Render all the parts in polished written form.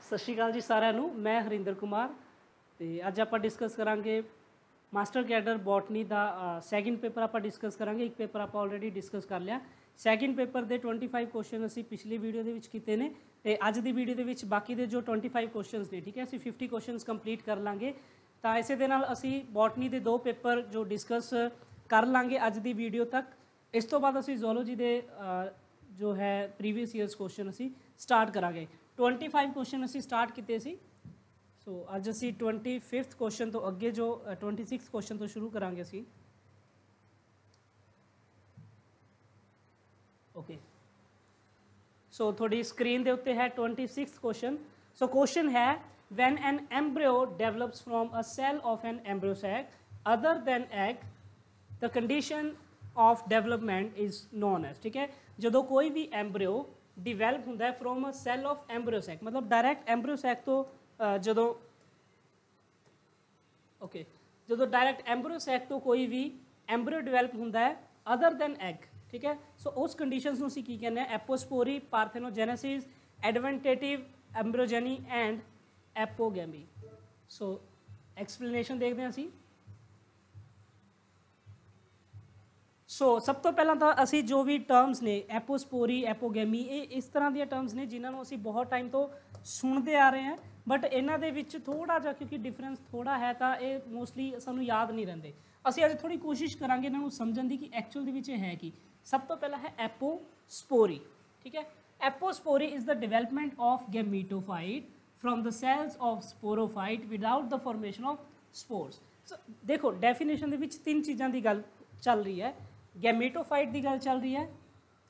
सत श्री अकाल जी सारिਆਂ ਨੂੰ। मैं हरिंदर कुमार ਤੇ ਅੱਜ ਆਪਾਂ ਡਿਸਕਸ ਕਰਾਂਗੇ ਮਾਸਟਰ ਕੈਡਰ ਬੋਟਨੀ ਦਾ ਸੈਕਿੰਡ ਪੇਪਰ ਆਪਾਂ ਡਿਸਕਸ ਕਰਾਂਗੇ। ਇੱਕ ਪੇਪਰ ਆਪਾਂ ਆਲਰੇਡੀ ਡਿਸਕਸ ਕਰ ਲਿਆ। ਸੈਕਿੰਡ ਪੇਪਰ ਦੇ 25 ਕੁਐਸਚਨ ਅਸੀਂ ਪਿਛਲੀ ਵੀਡੀਓ ਦੇ ਵਿੱਚ ਕੀਤੇ ਨੇ ਤੇ ਅੱਜ ਦੀ ਵੀਡੀਓ ਦੇ ਵਿੱਚ ਬਾਕੀ ਦੇ ਜੋ 25 ਕੁਐਸਚਨਸ ਨੇ, ਠੀਕ ਹੈ, ਅਸੀਂ 50 ਕੁਐਸਚਨਸ ਕੰਪਲੀਟ ਕਰ ਲਾਂਗੇ। ਤਾਂ ਇਸੇ ਦੇ ਨਾਲ ਅਸੀਂ ਬੋਟਨੀ ਦੇ 2 ਪੇਪਰ ਜੋ ਡਿਸਕਸ ਕਰ ਲਾਂਗੇ ਅੱਜ ਦੀ ਵੀਡੀਓ ਤੱਕ। ਇਸ ਤੋਂ ਬਾਅਦ ਅਸੀਂ ਜ਼ੂਲॉजी ਦੇ ਜੋ ਹੈ ਪ੍ਰੀਵੀਅਸ ਈਅਰਸ ਕੁਐਸਚਨ ਅਸੀਂ ਸਟਾਰਟ ਕਰਾਂਗੇ। 25 ਕੁਐਸਚਨ ਅਸੀਂ ਸਟਾਰਟ ਕੀਤੇ ਸੀ। ਸੋ ਅੱਜ ਅਸੀਂ 25th ਕੁਐਸਚਨ ਤੋਂ ਅੱਗੇ ਜੋ 26th ਕੁਐਸਚਨ ਤੋਂ ਸ਼ੁਰੂ ਕਰਾਂਗੇ ਅਸੀਂ। ਓਕੇ, ਸੋ ਤੁਹਾਡੀ ਸਕਰੀਨ ਦੇ ਉੱਤੇ ਹੈ 26th ਕੁਐਸਚਨ। ਸੋ ਕੁਐਸਚਨ ਹੈ when an embryo develops from a cell of an embryo sac other than egg the condition of development is known as, ठीक है। ਜਦੋਂ ਕੋਈ ਵੀ ਐਂਬਰੀਓ ਡਿਵੈਲਪ ਹੁੰਦਾ ਹੈ ਫਰੋਮ ਅ ਸੈੱਲ ਆਫ ਐਂਬਰੀਓ ਸੈਕ, ਮਤਲਬ ਡਾਇਰੈਕਟ ਐਂਬਰੀਓ ਸੈਕ ਤੋਂ ਜਦੋਂ ਜਦੋਂ ਡਾਇਰੈਕਟ ਐਂਬਰੀਓ ਸੈਕ ਤੋਂ ਕੋਈ ਵੀ ਐਂਬਰੀਓ ਡਿਵੈਲਪ ਹੁੰਦਾ ਹੈ ਅਦਰ ਦੈਨ ਐਗ, ਠੀਕ ਹੈ। ਸੋ ਉਸ ਕੰਡੀਸ਼ਨਸ ਨੂੰ ਅਸੀਂ ਕੀ ਕਹਿੰਦੇ ਹਾਂ? ਐਪੋਸਪੋਰੀ, ਪਾਰਥੇਨੋਜੈਨੇਸਿਸ, ਐਡਵੈਂਟੇਟਿਵ ਐਂਬਰੀਓਜੈਨੀ ਐਂਡ ਐਪੋਗੈਮੀ। ਸੋ ਐਕਸਪਲੇਨੇਸ਼ਨ ਦੇਖਦੇ ਹਾਂ ਅਸੀਂ। ਸੋ ਸਭ ਤੋਂ ਪਹਿਲਾਂ ਤਾਂ ਅਸੀਂ ਜੋ ਵੀ ਟਰਮਸ ਨੇ ਐਪੋਸਪੋਰੀ, ਐਪੋਗੈਮੀ, ਇਹ ਇਸ ਤਰ੍ਹਾਂ ਦੀਆਂ ਟਰਮਸ ਨੇ ਜਿਨ੍ਹਾਂ ਨੂੰ ਅਸੀਂ ਬਹੁਤ ਟਾਈਮ ਤੋਂ ਸੁਣਦੇ ਆ ਰਹੇ ਹਾਂ, ਬਟ ਇਹਨਾਂ ਦੇ ਵਿੱਚ ਥੋੜ੍ਹਾ ਜਿਹਾ ਕਿਉਂਕਿ ਡਿਫਰੈਂਸ ਥੋੜ੍ਹਾ ਹੈ ਤਾਂ ਇਹ ਮੋਸਟਲੀ ਸਾਨੂੰ ਯਾਦ ਨਹੀਂ ਰਹਿੰਦੇ। ਅਸੀਂ ਅੱਜ ਥੋੜ੍ਹੀ ਕੋਸ਼ਿਸ਼ ਕਰਾਂਗੇ ਇਹਨਾਂ ਨੂੰ ਸਮਝਣ ਦੀ ਕਿ ਐਕਚੁਅਲ ਦੇ ਵਿੱਚ ਇਹ ਹੈ ਕੀ। ਸਭ ਤੋਂ ਪਹਿਲਾਂ ਹੈ ਐਪੋਸਪੋਰੀ, ਠੀਕ ਹੈ। Apospory is the development of gametophyte from the cells of sporophyte without the formation of spores। so देखो डेफिनेशन ਦੇ ਵਿੱਚ ਤਿੰਨ ਚੀਜ਼ਾਂ ਦੀ ਗੱਲ ਚੱਲ ਰਹੀ ਹੈ। ਗੈਮੀਟੋਫਾਈਟ ਦੀ ਗੱਲ ਚੱਲ ਰਹੀ ਹੈ,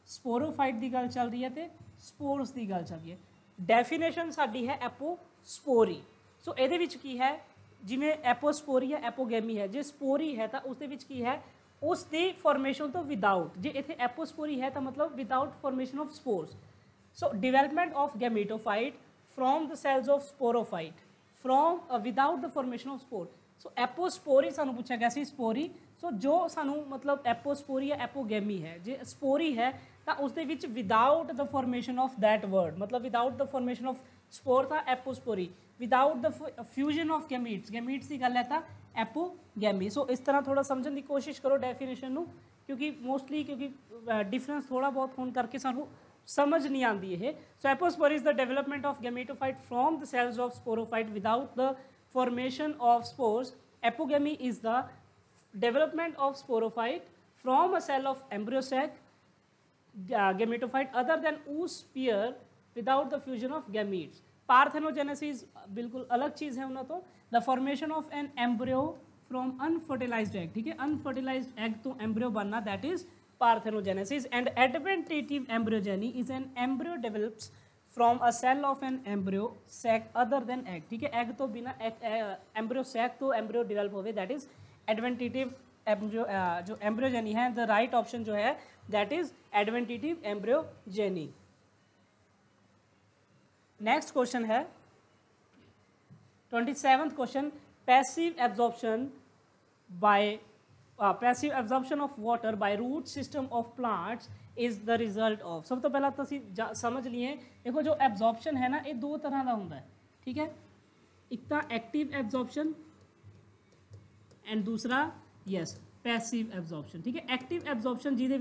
ਸਪੋਰੋਫਾਈਟ ਦੀ ਗੱਲ ਚੱਲ ਰਹੀ ਹੈ ਤੇ ਸਪੋਰਸ ਦੀ ਗੱਲ ਚੱਲ ਰਹੀ ਹੈ। ਡੈਫੀਨੇਸ਼ਨ ਸਾਡੀ ਹੈ ਐਪੋਸਪੋਰੀ। ਸੋ ਇਹਦੇ ਵਿੱਚ ਕੀ ਹੈ? ਜਿਵੇਂ ਐਪੋਸਪੋਰੀ ਹੈ, ਐਪੋਗੈਮੀ ਹੈ। ਜੇ ਸਪੋਰੀ ਹੈ ਤਾਂ ਉਸ ਦੇ ਵਿੱਚ ਕੀ ਹੈ? ਉਸ ਦੀ ਫਾਰਮੇਸ਼ਨ ਤੋਂ ਵਿਦਾਊਟ। ਜੇ ਇੱਥੇ ਐਪੋਸਪੋਰੀ ਹੈ ਤਾਂ ਮਤਲਬ without formation of spores. So development of gametophyte from the cells of sporophyte from without the formation of spore। so ਐਪੋਸਪੋਰੀ ਸਾਨੂੰ ਪੁੱਛਿਆ ਗਿਆ ਸੀ ਸਪੋਰੀ। ਸੋ ਜੋ ਸਾਨੂੰ ਮਤਲਬ ਐਪੋਸਪੋਰੀ ਹੈ, ਐਪੋਗੈਮੀ ਹੈ। ਜੇ ਸਪੋਰੀ ਹੈ ਤਾਂ ਉਸ ਦੇ ਵਿੱਚ without the formation of that word, ਮਤਲਬ without the formation of spore ਤਾਂ apospory, without the fusion of gametes, gametes ਦੀ ਗੱਲ ਹੈ ਤਾਂ ਐਪੋਗੈਮੀ। ਸੋ ਇਸ ਤਰ੍ਹਾਂ ਥੋੜ੍ਹਾ ਸਮਝਣ ਦੀ ਕੋਸ਼ਿਸ਼ ਕਰੋ ਡੈਫੀਨੇਸ਼ਨ ਨੂੰ, ਕਿਉਂਕਿ ਮੋਸਟਲੀ ਕਿਉਂਕਿ ਡਿਫਰੈਂਸ ਥੋੜ੍ਹਾ ਬਹੁਤ ਹੋਣ ਕਰਕੇ ਸਾਨੂੰ समझ नहीं आती है। So apospory is the development of gametophyte from the cells of sporophyte without the formation of spores. Apogamy is the development of sporophyte from a cell of embryo sac gametophyte other than oosphere without the fusion of gametes. Parthenogenesis बिल्कुल अलग चीज़ है उन्होंने। तो the formation of an embryo from unfertilized egg, ठीक है, unfertilized egg तो embryo बनना, that is parthenogenesis। and adventative embryogeny is an embryo develops from a cell of an embryo sac other than egg, ठीक है। egg तो बिना embryo sac तो embryo develop होवे, that is adventative embryo जो embryogeny है, the right option जो है that is adventative embryogeny। next question है 27th question, passive absorption by passive absorption of water by root system of plants is the result of. सब तो पहला तो असीं समझ लिए, देखो जो एब्जॉर्प्शन है ना ये दो तरह का होंगे, ठीक है। एक तो एक्टिव एब्जॉर्प्शन एंड दूसरा यस पैसिव एब्जॉर्प्शन, ठीक है। एक्टिव एब्जॉर्प्शन जिहदे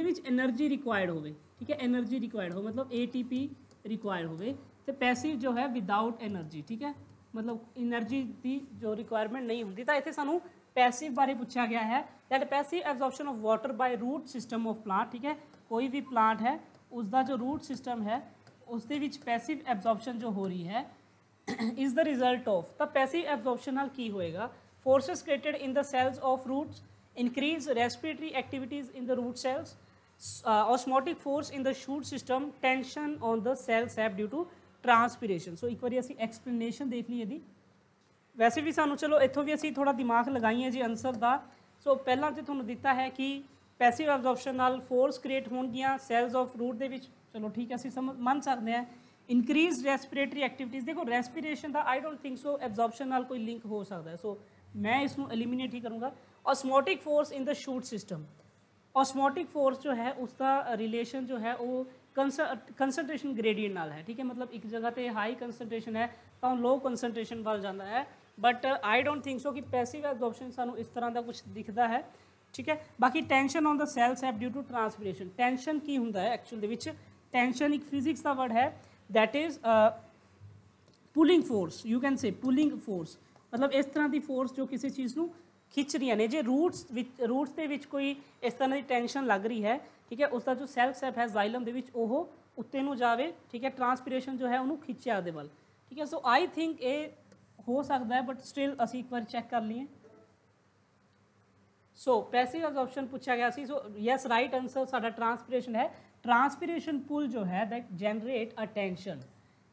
विच एनर्जी रिक्वायर्ड होवे, ठीक है, एनर्जी रिक्वायर्ड हो मतलब ATP रिक्वायर्ड होवे। तो पैसिव जो है विदाउट एनर्जी, ठीक है, मतलब एनर्जी की जो रिक्वायरमेंट नहीं होंगी। तो इत्थे सानू पैसिव बारे पूछा गया है, that passive absorption of water by root system of plant, ठीक है। कोई भी प्लांट है उसका जो रूट सिस्टम है उसके विच पैसिव एब्जॉर्प्शन जो हो रही है इज़ द रिजल्ट ऑफ। तो पैसिव एब्जॉर्प्शन नाल की होएगा? Forces created in the cells of roots, increase respiratory activities in the root cells, osmotic force in the shoot system, tension on the cell sap due to transpiration. So एक बार असीं explanation देख ली यदि वैसे भी सानू चलो इत्थों भी असीं थोड़ा दिमाग लगाइए जी आंसर का। सो पहला तो तुहानूं दिता है कि पैसिव एब्जॉर्प्शन नाल फोर्स क्रिएट होणगियां सैल्स ऑफ रूट दे विच, चलो ठीक है असीं समझ मन सकते हैं। इंक्रीज रेस्पिरेटरी एक्टिविटीज़, देखो रेस्पिरेशन का I don't think so absorption नाल कोई लिंक हो सकता है, सो मैं इसनूं एलिमिनेट ही करूँगा। Osmotic force in the shoot system, osmotic force जो है उसका रिलेशन जो है वो ਕੰਸਨਟ੍ਰੇਸ਼ਨ ਗ੍ਰੇਡੀਐਂਟ ਨਾਲ ਹੈ, ਠੀਕ ਹੈ। ਮਤਲਬ ਇੱਕ ਜਗ੍ਹਾ ਤੇ ਹਾਈ ਕੰਸਨਟ੍ਰੇਸ਼ਨ ਹੈ ਤਾਂ ਲੋ ਕੰਸਨਟ੍ਰੇਸ਼ਨ ਵੱਲ ਜਾਂਦਾ ਹੈ, but I don't think so ਕਿ ਪੈਸਿਵ ਐਬਜ਼ੌਰਪਸ਼ਨ ਸਾਨੂੰ ਇਸ ਤਰ੍ਹਾਂ ਦਾ ਕੁਝ ਦਿਖਦਾ ਹੈ, ਠੀਕ ਹੈ। ਬਾਕੀ tension on the cell sap due to transpiration, tension ਕੀ ਹੁੰਦਾ ਹੈ ਐਕਚੁਅਲ ਦੇ ਵਿੱਚ? ਟੈਂਸ਼ਨ ਇੱਕ ਫਿਜ਼ਿਕਸ ਦਾ ਵਰਡ ਹੈ, that is pulling force, you can say pulling force, ਮਤਲਬ ਇਸ ਤਰ੍ਹਾਂ ਦੀ ਫੋਰਸ ਜੋ ਕਿਸੇ ਚੀਜ਼ ਨੂੰ ਖਿੱਚ ਰਹੀਆਂ ਨੇ। ਜੇ ਰੂਟਸ ਦੇ ਵਿੱਚ ਕੋਈ ਇਸ ਤਰ੍ਹਾਂ ਦੀ ਟੈਂਸ਼ਨ ਲੱਗ ਰਹੀ ਹੈ, ਠੀਕ ਹੈ, ਉਸ ਦਾ ਜੋ ਸੈਲ ਸੈਪ ਹੈ ਜ਼ਾਈਲਮ ਦੇ ਵਿੱਚ ਉਹ ਉੱਤੇ ਨੂੰ ਜਾਵੇ, ਠੀਕ ਹੈ, ਟਰਾਂਸਪੀਰੇਸ਼ਨ ਜੋ ਹੈ ਉਹਨੂੰ ਖਿੱਚਿਆ ਉਹਦੇ ਵੱਲ, ਠੀਕ ਹੈ। ਸੋ ਆਈ ਥਿੰਕ ਇਹ ਹੋ ਸਕਦਾ ਹੈ, ਬਟ ਸਟਿਲ ਅਸੀਂ ਇੱਕ ਵਾਰ ਚੈੱਕ ਕਰ ਲਈਏ। ਸੋ ਪੈਸਿਵ ਐਬਜ਼ੌਰਪਸ਼ਨ ਪੁੱਛਿਆ ਗਿਆ ਸੀ, ਸੋ ਯੈਸ ਰਾਈਟ ਆਂਸਰ ਸਾਡਾ ਟਰਾਂਸਪੀਰੇਸ਼ਨ ਹੈ। ਟਰਾਂਸਪੀਰੇਸ਼ਨ ਪੁਲ ਜੋ ਹੈ that generate a tension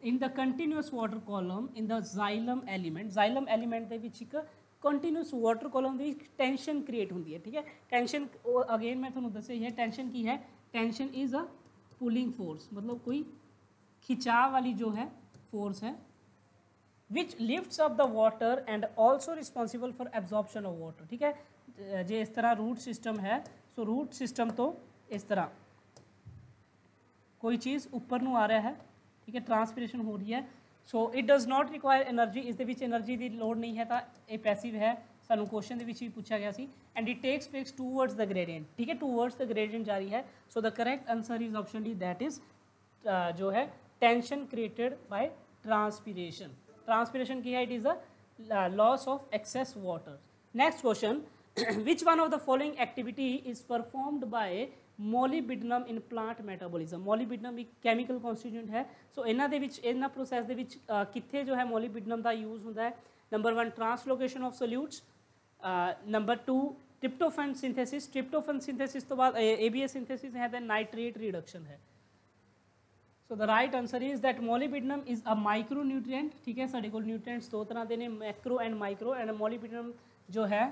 in the continuous water column in the xylem element, xylem element ਦੇ ਵਿੱਚ ਇੱਕ continuous water column ਦੀ tension create ਹੁੰਦੀ ਹੈ, ਠੀਕ ਹੈ। tension again ਮੈਂ ਤੁਹਾਨੂੰ ਦੱਸਿਆ ਹੈ tension ਕੀ ਹੈ, tension is a pulling force, मतलब कोई खिंचाव वाली जो है force है, which lifts up the water and also responsible for absorption of water, ठीक है। जे इस तरह root system है, so root system तो इस तरह कोई चीज़ ऊपर ਨੂੰ आ रहा है, ठीक है, ट्रांसपीरेशन हो रही है। So it does not require energy, इस एनर्जी की लोड़ नहीं है, तो ये पैसिव है, सानू क्वेश्चन भी पूछा गया सी। And it takes place towards the gradient, ठीक है, टूवर्ड्स द ग्रेडियंट जा रही है। So the correct answer is option D, that is जो है tension created by transpiration. Transpiration की है, it is a loss of excess water. Next question, which one of the following activity is performed by molybdenum in plant metabolism. Molybdenum ਇੱਕ chemical ਕੌਂਸਟੀਟਿਊਂਟ ਹੈ। ਸੋ ਇਹਨਾਂ ਦੇ ਵਿੱਚ ਇਹਨਾਂ ਪ੍ਰੋਸੈਸ ਦੇ ਵਿੱਚ ਕਿੱਥੇ ਜੋ ਹੈ ਮੋਲੀਬਿਡਨਮ ਦਾ ਯੂਜ਼ ਹੁੰਦਾ ਹੈ? Number 1 translocation of solutes, number 2 tryptophan synthesis, tryptophan synthesis ਤੋਂ ਬਾਅਦ ABS ਸਿੰਥੇਸਿਸ ਹੈ, then ਨਾਈਟ੍ਰੇਟ ਰਿਡਕਸ਼ਨ ਹੈ। So the right answer is that molybdenum is a micro nutrient, ਠੀਕ ਹੈ। ਸਾਡੇ ਕੋਲ ਨਿਊਟ੍ਰੀਐਂਟਸ ਦੋ ਤਰ੍ਹਾਂ ਦੇ ਨੇ, macro and micro, and molybdenum ਜੋ ਹੈ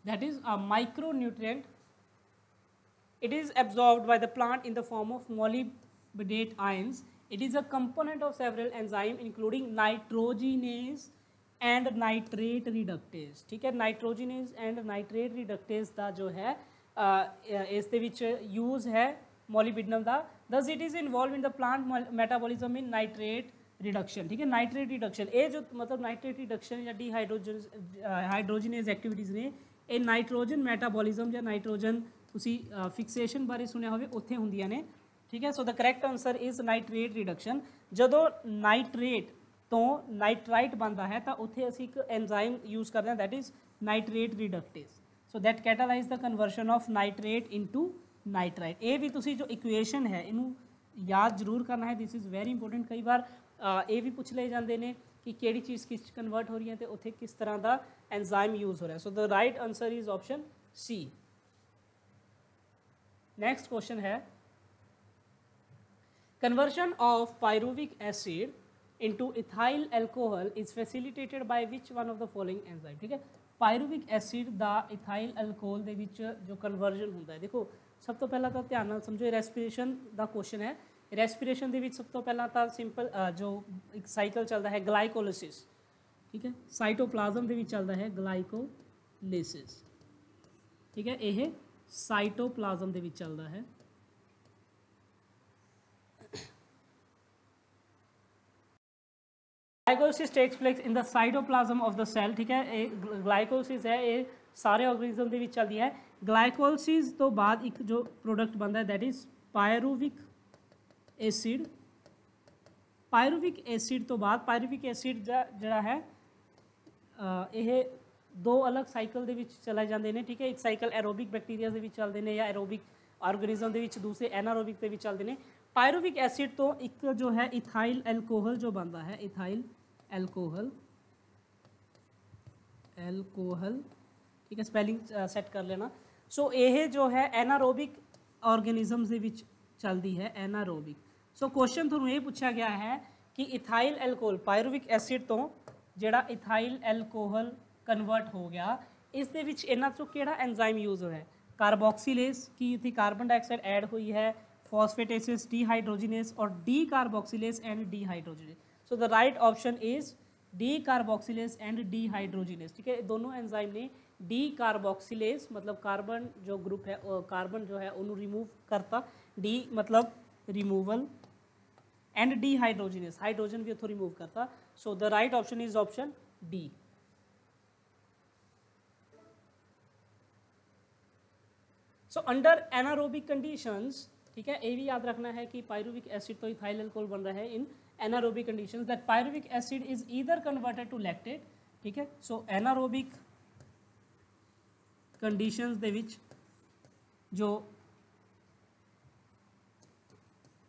that is a micronutrient. It is absorbed by the plant in the form of molybdenate ions. It is a component of several enzymes including nitrogenase and nitrate reductase, ठीक है। nitrogenase and nitrate reductase ਦਾ ਜੋ ਹੈ ਇਸ ਦੇ ਵਿੱਚ use है molybdenum the. thus it is involved in the plant metabolism in nitrate reduction, ठीक है। nitrate reduction ਇਹ ਜੋ मतलब nitrate reduction ਜਾਂ dehydrogenase एक्टिविटीज़ ने ਇਹ ਨਾਈਟ੍ਰੋਜਨ ਮੈਟਾਬੋਲਿਜ਼ਮ ਜਾਂ ਨਾਈਟ੍ਰੋਜਨ ਤੁਸੀਂ ਫਿਕਸੇਸ਼ਨ ਬਾਰੇ ਸੁਣਿਆ ਹੋਵੇ ਉੱਥੇ ਹੁੰਦੀਆਂ ਨੇ, ਠੀਕ ਹੈ। So the correct answer is nitrate reduction. ਜਦੋਂ ਨਾਈਟ੍ਰੇਟ ਤੋਂ ਨਾਈਟਰਾਈਟ ਬਣਦਾ ਹੈ ਤਾਂ ਉੱਥੇ ਅਸੀਂ ਇੱਕ ਐਂਜ਼ਾਈਮ ਯੂਜ਼ ਕਰਦੇ ਹਾਂ, that is nitrate reductase. So that catalyse the conversion of nitrate into nitrite. ਇਹ ਵੀ ਤੁਸੀਂ ਜੋ ਇਕੁਏਸ਼ਨ ਹੈ ਇਹਨੂੰ ਯਾਦ ਜ਼ਰੂਰ ਕਰਨਾ ਹੈ, ਦਿਸ ਇਜ਼ ਵੈਰੀ ਇੰਪੋਰਟੈਂਟ। ਕਈ ਵਾਰ ਇਹ ਵੀ ਪੁੱਛ ਲਏ ਜਾਂਦੇ ਨੇ कि केड़ी चीज़ किस कन्वर्ट हो रही है, तो उत्थे किस तरह का एंजाइम यूज़ हो रहा है। So the right answer is option C. Next question है, conversion of pyruvic acid into ethyl alcohol is facilitated by which one of the following enzyme, ठीक है। पायरुविक एसिड का इथाइल एल्कोहल दे विच जो कन्वर्जन होता है, देखो सब तो पहला तो ध्यान नाल समझो, रेस्पिरेशन का क्वेश्चन है। रेस्पिरेशन ਦੇ ਵਿੱਚ ਸਭ ਤੋਂ ਪਹਿਲਾਂ ਤਾਂ ਸਿੰਪਲ ਜੋ ਇੱਕ ਸਾਈਕਲ ਚੱਲਦਾ ਹੈ ਗਲਾਈਕੋਲਿਸਿਸ, ਠੀਕ ਹੈ। ਸਾਈਟੋਪਲਾਜ਼ਮ ਦੇ ਵਿੱਚ ਚੱਲਦਾ ਹੈ ਗਲਾਈਕੋਲਿਸਿਸ, ਠੀਕ ਹੈ। ਇਹ ਸਾਈਟੋਪਲਾਜ਼ਮ ਦੇ ਵਿੱਚ ਚੱਲਦਾ ਹੈ। Glycolysis takes place in the cytoplasm of the cell, ਠੀਕ ਹੈ। ਇਹ ਗਲਾਈਕੋਲਿਸਿਸ ਹੈ, ਇਹ ਸਾਰੇ ਆਰਗੇਨਿਜ਼ਮ ਦੇ ਵਿੱਚ ਚੱਲਦੀ ਹੈ। ਗਲਾਈਕੋਲਿਸਿਸ ਤੋਂ ਬਾਅਦ ਇੱਕ ਜੋ ਪ੍ਰੋਡਕਟ ਬਣਦਾ ਹੈ that is pyruvic acid. Pyruvic acid तो बाद पायरुविक एसिड जिहड़ा है ਇਹ ਦੋ ਅਲੱਗ ਸਾਈਕਲ ਦੇ ਵਿੱਚ ਚਲੇ ਜਾਂਦੇ ਨੇ, ਠੀਕ ਹੈ। ਇੱਕ ਸਾਈਕਲ ਐਰੋਬਿਕ ਬੈਕਟੀਰੀਆ ਦੇ ਵਿੱਚ ਚੱਲਦੇ ਨੇ ਜਾਂ ਐਰੋਬਿਕ ਆਰਗੇਨਿਜ਼ਮ ਦੇ ਵਿੱਚ, ਦੂਸਰੇ ਐਨਾਰੋਬਿਕ ਦੇ ਵਿੱਚ ਚੱਲਦੇ ਨੇ। ਪਾਇਰੂਵਿਕ ਐਸਿਡ ਤੋਂ ਇੱਕ ਜੋ ਹੈ ਇਥਾਈਲ ਐਲਕੋਹਲ ਜੋ ਬਣਦਾ ਹੈ, ਇਥਾਈਲ ਐਲਕੋਹਲ, ठीक है, स्पैलिंग सैट कर लेना। सो ये जो है एनारोबिक ऑर्गेनिजम्स ਦੇ ਵਿੱਚ ਚੱਲਦੀ है, एनारोबिक। सो क्वेश्चन ਤੁਹਾਨੂੰ ਇਹ ਪੁੱਛਿਆ ਗਿਆ ਹੈ ਕਿ ਇਥਾਈਲ ਐਲਕੋਹਲ ਪਾਇਰੂਵਿਕ ਐਸਿਡ ਤੋਂ ਜਿਹੜਾ ਇਥਾਈਲ ਐਲਕੋਹਲ ਕਨਵਰਟ ਹੋ ਗਿਆ, ਇਸ ਦੇ ਵਿੱਚ ਇਹਨਾਂ ਚੋਂ ਕਿਹੜਾ ਐਂਜ਼ਾਈਮ ਯੂਜ਼ ਹੋਇਆ ਹੈ? ਕਾਰਬੋਕਸੀਲੇਸ, ਕੀ ਇੱਥੇ ਕਾਰਬਨ ਡਾਈਆਕਸਾਈਡ ਐਡ ਹੋਈ ਹੈ, ਫਾਸਫੇਟੇਸਿਸ, ਡੀਹਾਈਡਰੋਜੀਨੇਸ और D carboxylase and dehydrogenase. So the right option is D carboxylase and dehydrogenase, ठीक है। दोनों एंजाइम ने डी कार्बोक्सिलेस मतलब कार्बन जो ग्रुप है, कार्बन जो है उन्होंने रिमूव करता डी मतलब रिमूवल, एंड डी हाइड्रोजनस, हाइड्रोजन भी इथों रिमूव करता। सो the right option is option D. So under anaerobic conditions, ठीक है, ये भी याद रखना है कि पायरुविक एसिड तो इथाइल अल्कोहल बन रहा है in anaerobic conditions, that pyruvic acid is either converted to lactate, ठीक है। सो एनारोबिक कंडीशंस ਦੇ ਵਿੱਚ जो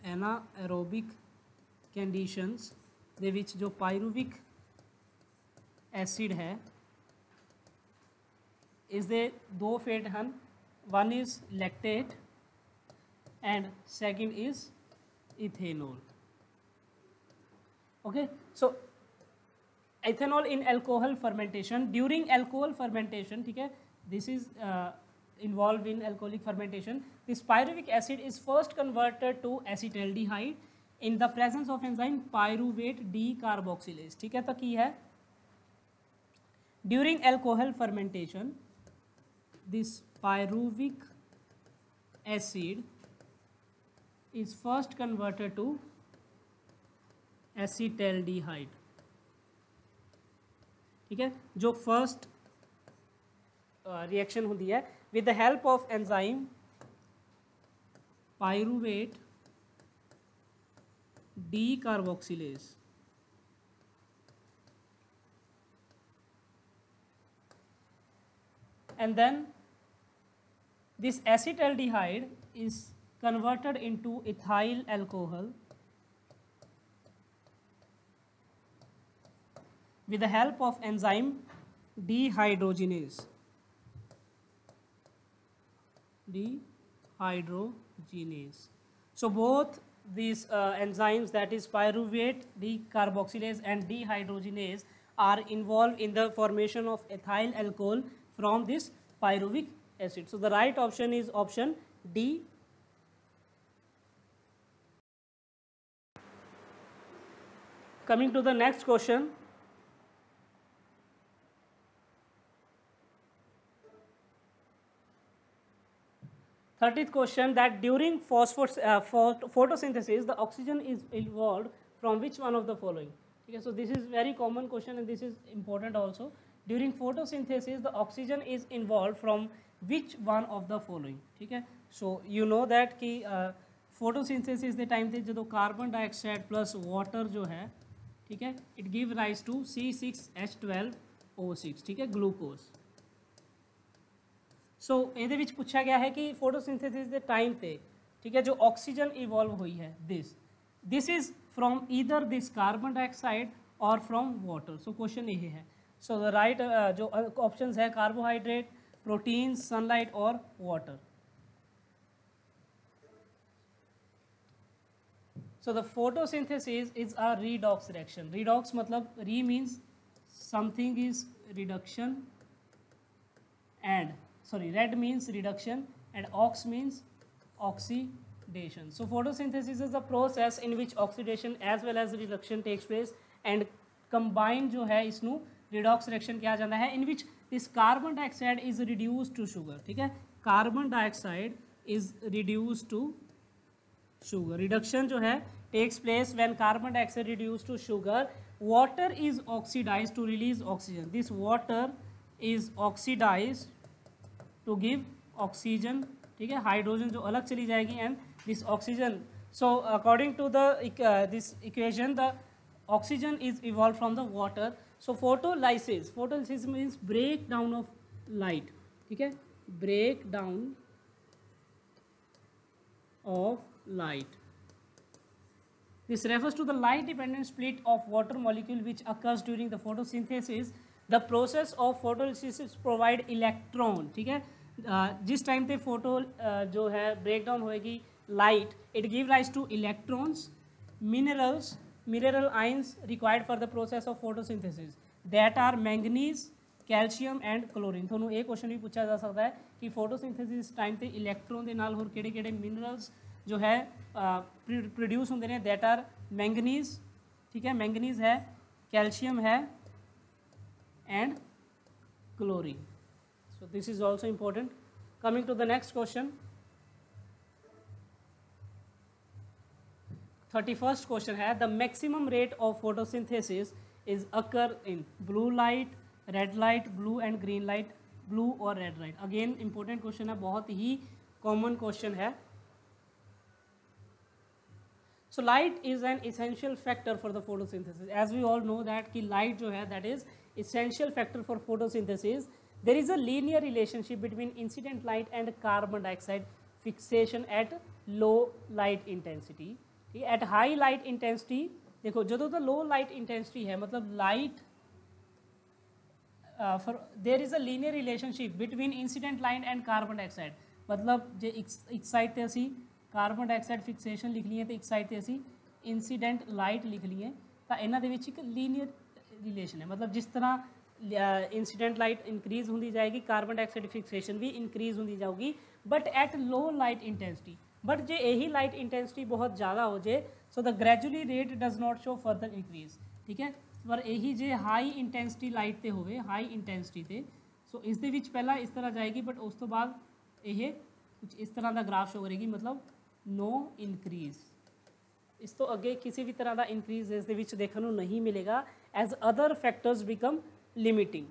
एनाएरोबिक कंडीशंस ਦੇ ਵਿੱਚ जो पायरुविक एसिड है इसके दो फेट हैं, one is lactate and second is ethanol. Okay, so ethanol in alcohol fermentation, during alcohol fermentation, ठीक है, this is involved in alcoholic fermentation, this pyruvic acid is first converted to acetaldehyde in the presence of enzyme pyruvate decarboxylase, ठीक है। तो की है during alcohol fermentation this pyruvic acid is first converted to acetaldehyde, ठीक है। जो first reaction होती है with the help of enzyme pyruvate decarboxylase, and then this acetaldehyde is converted into ethyl alcohol with the help of enzyme dehydrogenase, dehydrogenase. So both these enzymes, that is pyruvate decarboxylase and dehydrogenase, are involved in the formation of ethyl alcohol from this pyruvic acid. So the right option is option D. Coming to the next question. Thirtieth question, that during photosynthesis the oxygen is evolved from which one of the following, okay, so this is very common question and this is important also. During photosynthesis the oxygen is involved from which one of the following, okay, so you know that कि photosynthesis के time पे जो carbon dioxide plus water जो है, ठीक है, it give rise to C6H12O6, ठीक है, ग्लूकोज। सो ਇਹਦੇ ਵਿੱਚ ਪੁੱਛਿਆ ਗਿਆ है कि फोटोसिंथेसिस ਦੇ टाइम ਤੇ, ठीक है, जो ऑक्सीजन इवॉल्व हुई है this is from either this carbon dioxide और फ्रॉम वाटर। सो क्वेश्चन ये है। सो द राइट जो ऑप्शंस है कार्बोहाइड्रेट, प्रोटीन, सनलाइट और water. So the photosynthesis is a redox reaction. Redox मतलब री means something is reduction and red means reduction and ox means oxidation. So photosynthesis is the process in which oxidation as well as reduction takes place and combined जो है इसनू redox reaction किया जाता है, in which this carbon dioxide is reduced to sugar, ठीक है, carbon dioxide is reduced to sugar. Reduction जो है takes place when carbon dioxide reduced to sugar. Water is oxidized to release oxygen. This water is oxidized to give oxygen, ठीक है, hydrogen जो अलग चली जाएगी and this oxygen. So according to the this equation the oxygen is evolve from the water. So photolysis means break down of light, ठीक है, break down of light. This refers to the light dependent split of water molecule which occurs during the photosynthesis. The process of photosynthesis provide electron, ठीक है, जिस time पे photo जो है break down होएगी light, it give rise to electrons, mineral ions required for the process of photosynthesis that are manganese, calcium and chlorine. ਤੁਹਾਨੂੰ ਇਹ question भी पूछा जा सकता है कि फोटोसिंथेसिस टाइम पे इलेक्ट्रॉन ਦੇ ਨਾਲ ਹੋਰ ਕਿਹੜੇ-ਕਿਹੜੇ ਮਿਨਰल्स जो है प्रोड्यूस होंगे ने, दैट आर मैंगनीज, ठीक है, मैंगनीज है, कैल्शियम है and chlorine. So this is also important. Coming to the next question. 31st question है the maximum rate of photosynthesis is occur in blue light, red light, blue and green light, blue और red light. Again important question है, बहुत ही common question है। So light is an essential factor for the photosynthesis. As we all know that कि light जो है that is essential factor for photosynthesis. There is a linear relationship between incident light and carbon dioxide fixation at low light intensity. At high light intensity देखो जो तो low light intensity है मतलब light there is a linear relationship between incident light and carbon dioxide. मतलब जे एक side ते असी carbon dioxide fixation लिख लिए तो एक साइड ते असी इंसीडेंट लाइट लिख लिए तो इन्हां दे विच एक लीनियर रिलेशन है। मतलब जिस तरह इंसीडेंट लाइट इंक्रीज होंदी जाएगी कार्बन डाइऑक्साइड फिक्सेशन भी इंक्रीज होंदी जाऊगी but at low light intensity. But जे यही लाइट इंटेंसिटी बहुत ज़्यादा हो जाए so the gradually rate does not show further increase. ठीक है, पर यही जे हाई इंटेंसिटी लाइट ते होवे हाई इंटेंसिटी ते सो इस दे विच पहला इस तरह जाएगी बट उस तो बाद ये कुछ इस तरह का ग्राफ शो करेगी मतलब नो इनक्रीज। इस तो अगे किसी भी तरह का इनक्रीज इस दे विच देखने को नहीं मिलेगा as other factors become limiting.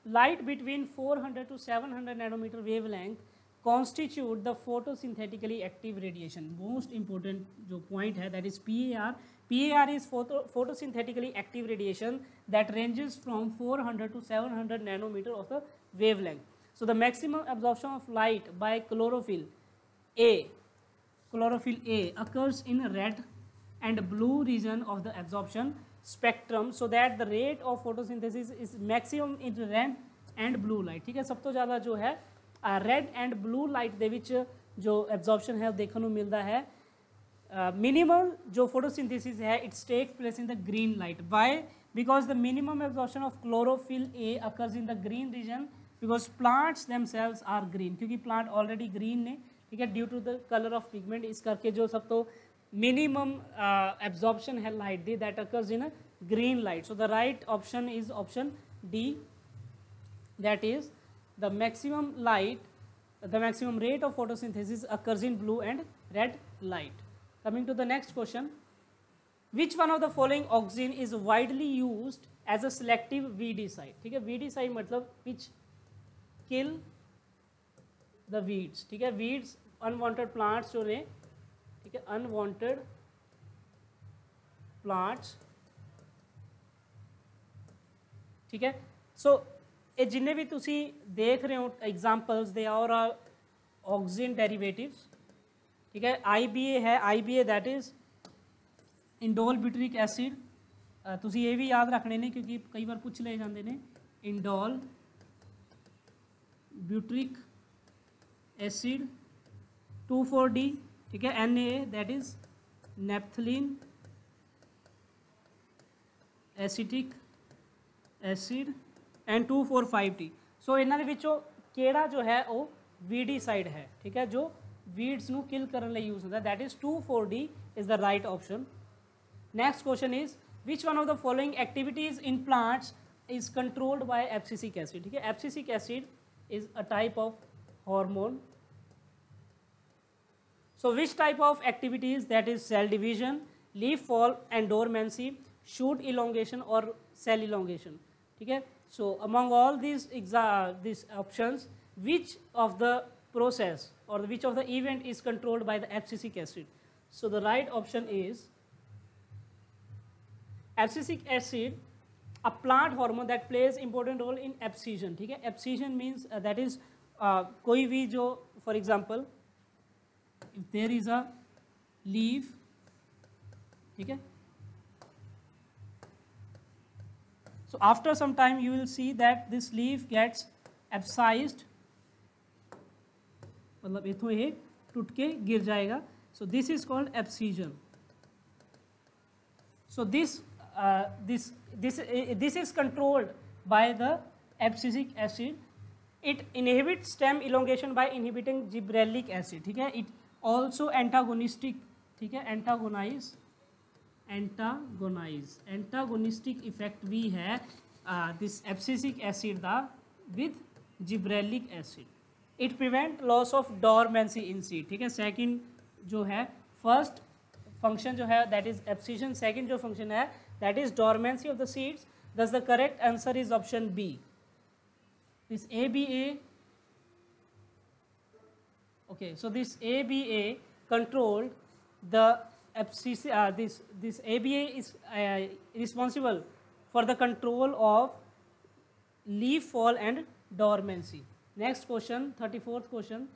Light between 400 to 700 nanometre wavelength constitute the photosynthetically active radiation. Most important जो पॉइंट है that is PAR। PAR is photosynthetically active radiation that ranges from 400 to 700 nanometer of the wavelength. So the maximum absorption of light by chlorophyll A occurs in red and blue region of the absorption spectrum so that the rate of photosynthesis is maximum in red and blue light। ठीक है, सब तो ज़्यादा जो है red and blue light दे विच जो absorption है देखने को मिलता है। मिनिमम जो फोटोसिंथेसिस है it's take place in the green light. Why? Because the minimum absorption of chlorophyll A occurs in the green region because plants themselves are green. क्योंकि प्लांट ऑलरेडी ग्रीन ने, ठीक है, due to the colour of pigment. इस करके जो सब तो minimum absorption है लाइट दी that occurs in green light. So the right option is option D, that is the maximum rate of photosynthesis occurs in blue and red light. Coming to the next question, which one of the following auxin is widely used as a selective weedicide? ठीक है, weedicide मतलब which kill the weeds। ठीक है, weeds unwanted plants जो ने, ठीक है, unwanted plants, ठीक है। so ये जिन्ने भी तुसी देख रहे हो एग्जाम्पल्स दे और ऑक्सीजन डेरिवेटिव्स, ठीक है। IBA है, IBA that is indole butyric acid. तुसी ये भी याद रखने ने क्योंकि कई बार पूछ ले जाते हैं। इंडोल ब्यूटरिक एसिड 2,4-D, ठीक है। NA that is naphthalene acetic acid and 2,4,5-T। सो इन्हों के विचों केड़ा जो है वो वीडीसाइड है, ठीक है, जो वीड्स नू किल करने लिए यूज होता है that is 2,4-D is the right option. Next question is which one of the following activities in plants is controlled by abscisic acid. ठीक है, abscisic acid is a type of hormone. So which type of activities that is cell division, leaf fall and dormancy, shoot elongation और cell elongation. ठीक है, so among all these options which of the process or which of the event is controlled by the abscisic acid? So the right option is abscisic acid, a plant hormone that plays important role in abscission। ठीक है, abscission means that is कोई भी जो for example if there is a leaf, ठीक है, so after some time you will see that this leaf gets abscised, मतलब इथों ये टूट के गिर जाएगा। so this is called abscission। so this is controlled by the abscisic acid। it inhibits stem elongation by inhibiting gibberellic acid। ठीक है, it also antagonistic, ठीक है, एंटागोनिस्टिक इफेक्ट भी है दिस एब्सिसिक एसिड दा with gibberellic acid. It prevent loss of dormancy in seed. ठीक है, second जो है फर्स्ट फंक्शन जो है दैट इज एब्सिशन, सेकंड जो फंक्शन है that is dormancy of the seeds. Thus the correct answer is option B, this ABA. Okay, so this ABA controlled the abscissa, this ABA is responsible for the control of leaf fall and dormancy. Next question, 34th question,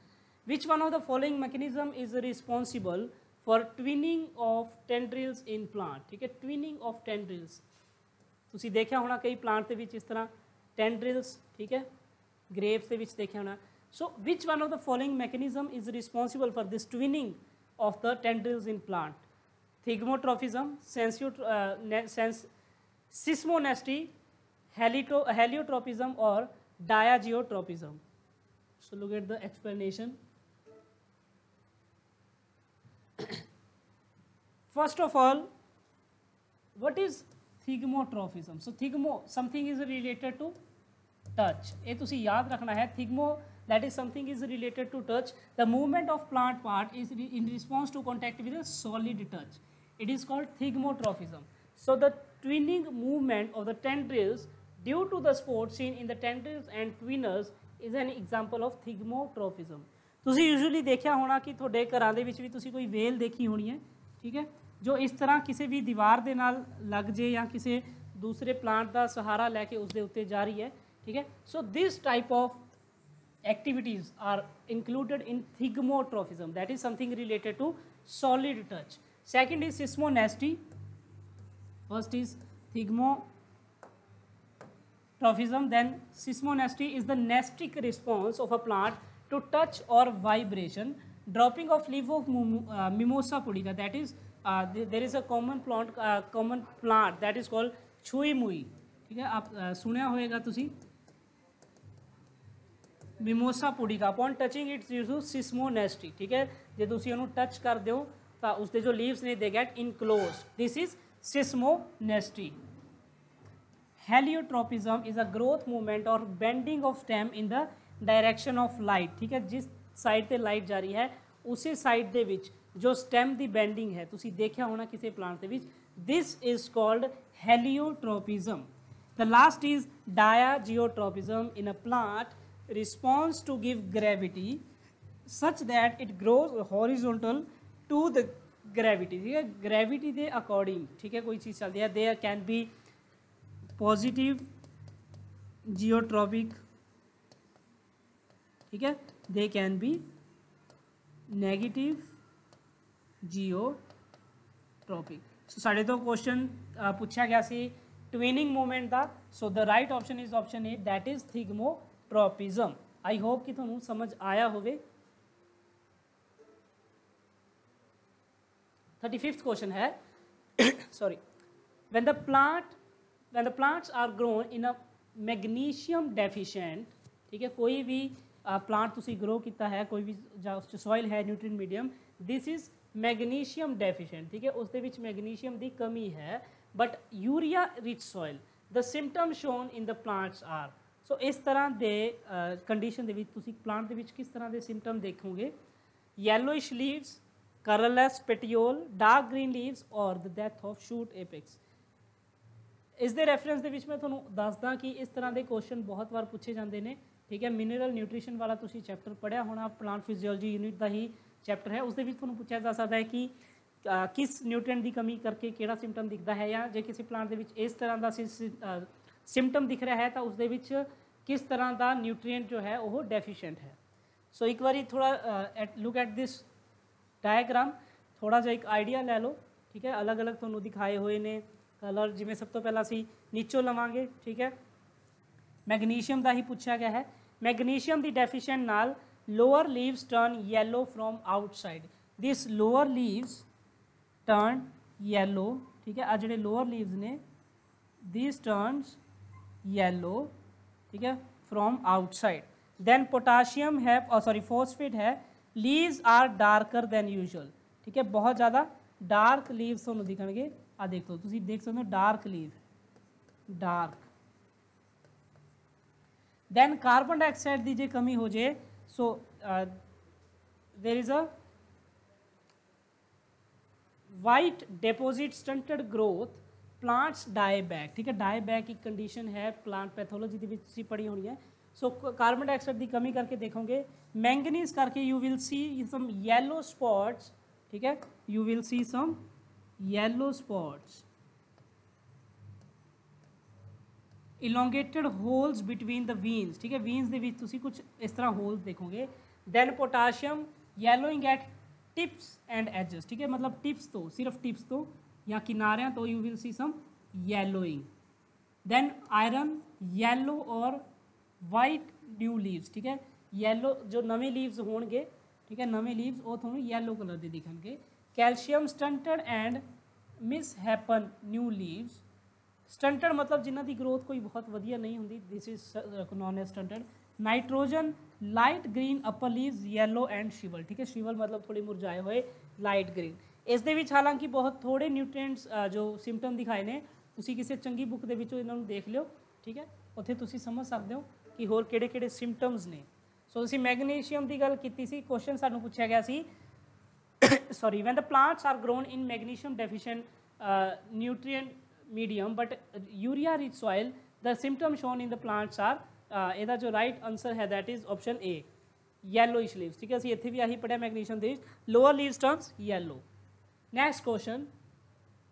which one of the following mechanism is responsible for twinning of tendrils in plant? ठीक है, twinning of tendrils ਤੁਸੀਂ ਦੇਖਿਆ ਹੋਣਾ ਕਈ plant ਦੇ ਵਿੱਚ ਇਸ ਤਰ੍ਹਾਂ tendrils, ਠੀਕ ਹੈ, grapes ਦੇ ਵਿੱਚ ਦੇਖਿਆ ਹੋਣਾ। So which one of the following mechanism is responsible for this twinning of the tendrils in plant? Thigmotrophism, seismonesty, heliotropism or diagiotropism? So look at the explanation. First of all, what is thigmotrophism? So something is related to touch. ये तुसी याद रखना है, thigmo that is something is related to touch. The movement of plant part is in response to contact with a solid touch. It is called thigmotrophism. So the twinning movement of the tendrils due to the spores seen in the tendrils and twinners is an example of thigmotrophism. ਤੁਸੀਂ usually ਦੇਖਿਆ ਹੋਣਾ ਕਿ ਤੁਹਾਡੇ ਘਰਾਂ ਦੇ ਵਿੱਚ ਵੀ ਤੁਸੀਂ ਕੋਈ ਵੇਲ ਦੇਖੀ ਹੋਣੀ ਹੈ, ਠੀਕ ਹੈ, ਜੋ ਇਸ ਤਰ੍ਹਾਂ ਕਿਸੇ ਵੀ ਦੀਵਾਰ ਦੇ ਨਾਲ ਲੱਗ ਜੇ ਜਾਂ ਕਿਸੇ ਦੂਸਰੇ ਪਲਾਂਟ ਦਾ ਸਹਾਰਾ ਲੈ ਕੇ ਉਸ ਦੇ ਉੱਤੇ ਜਾ ਰਹੀ ਹੈ, ਠੀਕ ਹੈ। So this type of activities are included in thigmotrophism, that is something related to solid touch. Second is seismonesty. First is thigmotrophism, then seismonesty is the nestic response of a plant to touch or vibration. Dropping of leaf of Mimosa pudica, that is there is a common plant that is called छुई मुई, ठीक है, आप सुनिया होएगा तुसी mimosa pudica. Upon touching it's use to seismonasty, ठीक है, जे तुसी उन्होंने टच कर दो तो उसके जो लीव्स ने they get enclose, this is seismonasty. Heliotropism is a growth movement और bending of stem in the direction of light, ठीक है, जिस साइड ते लाइट जा रही है उसी साइड दे विच जो स्टेम दी बेंडिंग है तुसी देखिया होना किसी प्लांट दे विच, this is called heliotropism. The last is diageotropism. In a plant responds to give gravity such that it grows horizontal to the gravity, ठीक है, gravity के according, ठीक है, कोई चीज़ चलती है, there can be positive geotropic, ठीक है, they can be negative geotropic. So साढ़े तो क्वेश्चन पूछा गया सी ट्विनिंग मूवमेंट का, सो the right option is option A, that is thigmotropism. I hope कि तुहानू समझ आया होवे। 35th क्वेश्चन है sorry, when the plants are grown in a magnesium deficient, ठीक है, कोई भी प्लांट तुसी ग्रो किया है, कोई भी सॉइल है nutrient medium, this is magnesium deficient, ठीक है, उसके विच मैग्नीशियम की कमी है, but urea rich soil, the symptom shown in the plants are. So इस तरह के कंडीशन के तुसी प्लांट के किस तरह के सिम्पटम देखोगे, yellowish leaves, colourless petiole, dark green leaves और the death of shoot apex. इस दे रेफरेंस के मैं तुहानू दसदा कि इस तरह के क्वेश्चन बहुत बार पूछे जाते हैं, ठीक है। मिनरल न्यूट्रिशन वाला तुसी चैप्टर पढ़िया होना, प्लांट फिजियोलॉजी यूनिट का ही चैप्टर है, उसके तुहानू पूछा जा सकता है कि किस न्यूट्रिएंट की कमी करके किहड़ा सिम्पटम दिखता है, या जो किसी प्लांट के इस तरह का सिम्पटम दिख रहा है तो उसके किस तरह का न्यूट्रिएंट जो है वो डेफिशिएंट है। सो एक बार थोड़ा लुक एट दिस डायग्राम, थोड़ा जा एक आइडिया ले लो, ठीक है। अलग अलग तुहानू दिखाए हुए ने कलर, जिमें सब तो पहला असी नीचों लवांगे, ठीक है। मैग्नीशियम का ही पूछा गया है, मैग्नीशियम की डेफिशिएंट नाल lower leaves turn yellow from outside, this lower leaves turn yellow, ठीक है। आ जो लोअर लीव्स ने दिस टर्न्स येलो, ठीक है, फ्रॉम आउटसाइड। देन पोटाशियम है सॉरी फॉस्फेट है, leaves are darker than usual, ठीक है, बहुत ज़्यादा डार्क लीव्स तुहानू दिखणगे। आ देखो तुसीं देख सकते हो dark leaf, dark. Then carbon dioxide की जो कमी हो जाए, so there is a white deposit stunted growth plants die back. ठीक है, डाई बैक एक कंडीशन है प्लांट पैथोलॉजी ਦੇ ਵਿੱਚ ਤੁਸੀਂ ਪੜ੍ਹੀ ਹੋਣੀ ਹੈ। सो कार्बन डाइऑक्साइड की कमी करके देखोगे, मैंगनीज करके you will see some yellow spots. ठीक है, you will see some yellow spots, elongated holes between the veins. ठीक है, वीन्स ਦੇ ਵਿੱਚ ਤੁਸੀਂ कुछ इस तरह होल्स देखोगे। Then potassium yellowing at tips and edges. ठीक है, मतलब टिप्स तो सिर्फ टिप्स तो या किनारियां तो you will see some yellowing. Then iron yellow और वाइट न्यू लीव्स। ठीक है, येलो जो नवे लीव्स होंगे, ठीक है, नवे लीव्स वो थोड़े येलो कलर के दिखणगे। Calcium stunted and misshapen new leaves. Stunted मतलब जिन्हों की ग्रोथ कोई बहुत वधिया नहीं होंगी, this is known as stunted. Nitrogen light green upper leaves yellow and shrivel. ठीक है, शिवल मतलब थोड़ी मुरझाए हुए लाइट ग्रीन। इस दे विच हालांकि बहुत थोड़े न्यूट्रिएंट्स जो सिम्पटम दिखाए ने, तुसी किसी चंगी बुक दे विचों इन्हां नूं देख लिओ। ठीक है, उत्थे तुसी समझ सकते हो कि होर किहड़े-किहड़े सिम्पटम्स ने। सो तुसी मैग्नीशियम की गल कीती सी, क्वेश्चन सानूं पुछया गया सी sorry, when the plants are grown in magnesium deficient nutrient medium but urea rich soil the symptom shown in the plants are, ਇਹਦਾ जो राइट आंसर है that is option A yellowish leaves. ठीक है, ਅਸੀਂ ਇੱਥੇ ਵੀ ਆਹੀ ਪੜਿਆ मैग्नीशियम ਦੇ lower leaves turns yellow. Next question,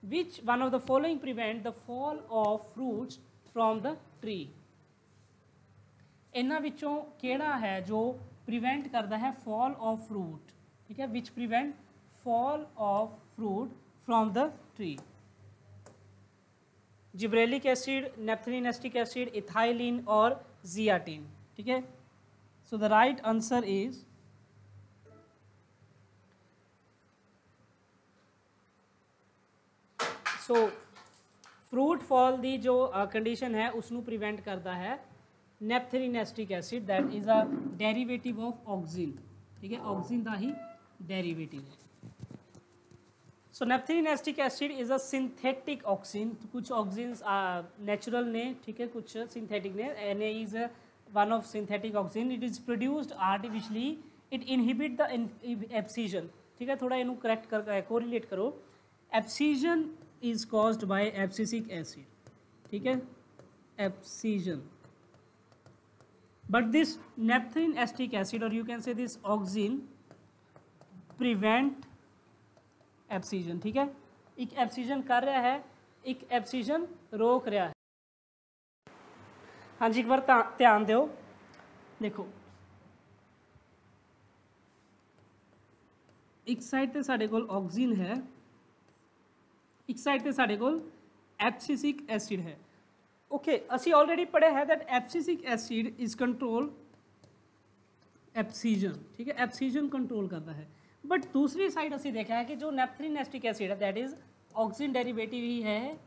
which one of the following prevent the fall of fruits from the tree. इन्हां विचों किहड़ा है जो प्रिवेंट करता है फॉल ऑफ फ्रूट। ठीक है, which prevent fall of fruit from the tree. Gibberellic acid, naphthalene acetic acid, ethylene और zeatin. ठीक है, so the right answer is so fruit fall की जो कंडीशन है उसनों प्रिवेंट करता है naphthalene acetic acid, that is a derivative of oxygen. ठीक है, ऑक्सीजन का ही डेरीवेटिव है। So naphthalene acetic acid is a synthetic oxygen. कुछ ऑक्सीजन नेचुरल ने, ठीक है, कुछ सिंथेटिक ने। N A is one of synthetic oxygen. It is produced artificially, it inhibit the abscission. ठीक है, थोड़ा इनू करैक्ट कर कोरिलेट करो। Abscission is caused by abscisic acid. ठीक है, एब्सीजन, but this naphthalene acetic acid or you can say this oxygen prevent abscission। ठीक है, एक एब्सीजन कर रहा है, एक एब्सीजन रोक रहा है। हाँ जी, एक बार ध्यान दो, देखो एक साइड ते साडे कोल ऑक्सीजन है, एक साइड ते साडे कोल एब्सिसिक एसिड है। ओके, असी ऑलरेडी पढ़े है that abscisic acid is control abscission. ठीक है, एब्सीजन कंट्रोल करता है। बट दूसरी साइड असी देखा है कि जो नेपथलीन एस्टिक एसिड है दैट इज ऑक्सीजन डेरिवेटिव ही है,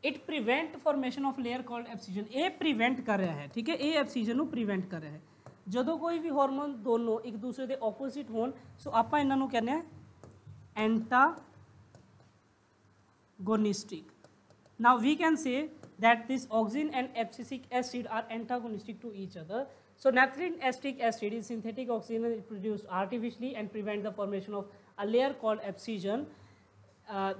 it prevent formation of layer called abscission. ये प्रिवेंट कर रहा है। ठीक है, ये एब्सीजन को प्रिवेंट कर रहा है। जो कोई भी हार्मोन दोनों एक दूसरे के ऑपोजिट होन, सो आप इन्हों कहने antagonistic. Now we can say that this oxygen and abscisic acid are antagonistic to each other. So naphthalene acetic acid is synthetic oxygen produced artificially and prevent the formation of a layer called abscission,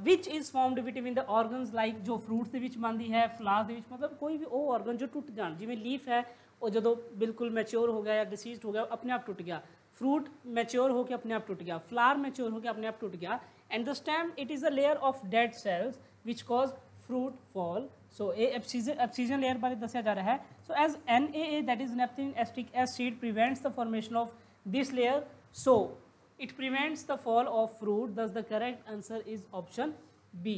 which is formed between the organs like जो fruits ਦੇ ਵਿੱਚ ਬਣਦੀ ਹੈ, flowers ਦੇ ਵਿੱਚ, मतलब कोई भी ਉਹ organ जो टुट जान, जिवें लीफ है वो जो बिल्कुल मैच्योर हो गया या डिसीज्ड हो गया अपने आप टुट गया, फ्रूट मैच्योर होकर अपने आप टुट गया, फ्लावर मैच्योर होकर अपने आप टुट गया, and the stem it is a layer of dead cells which cause fruit fall. So ये एब्सीजन लेयर बारे दसिया जा रहा है। So as NaA that is naphthalene acetic acid prevents the formation of this layer, so it prevents the fall of fruit, thus the correct answer is option B।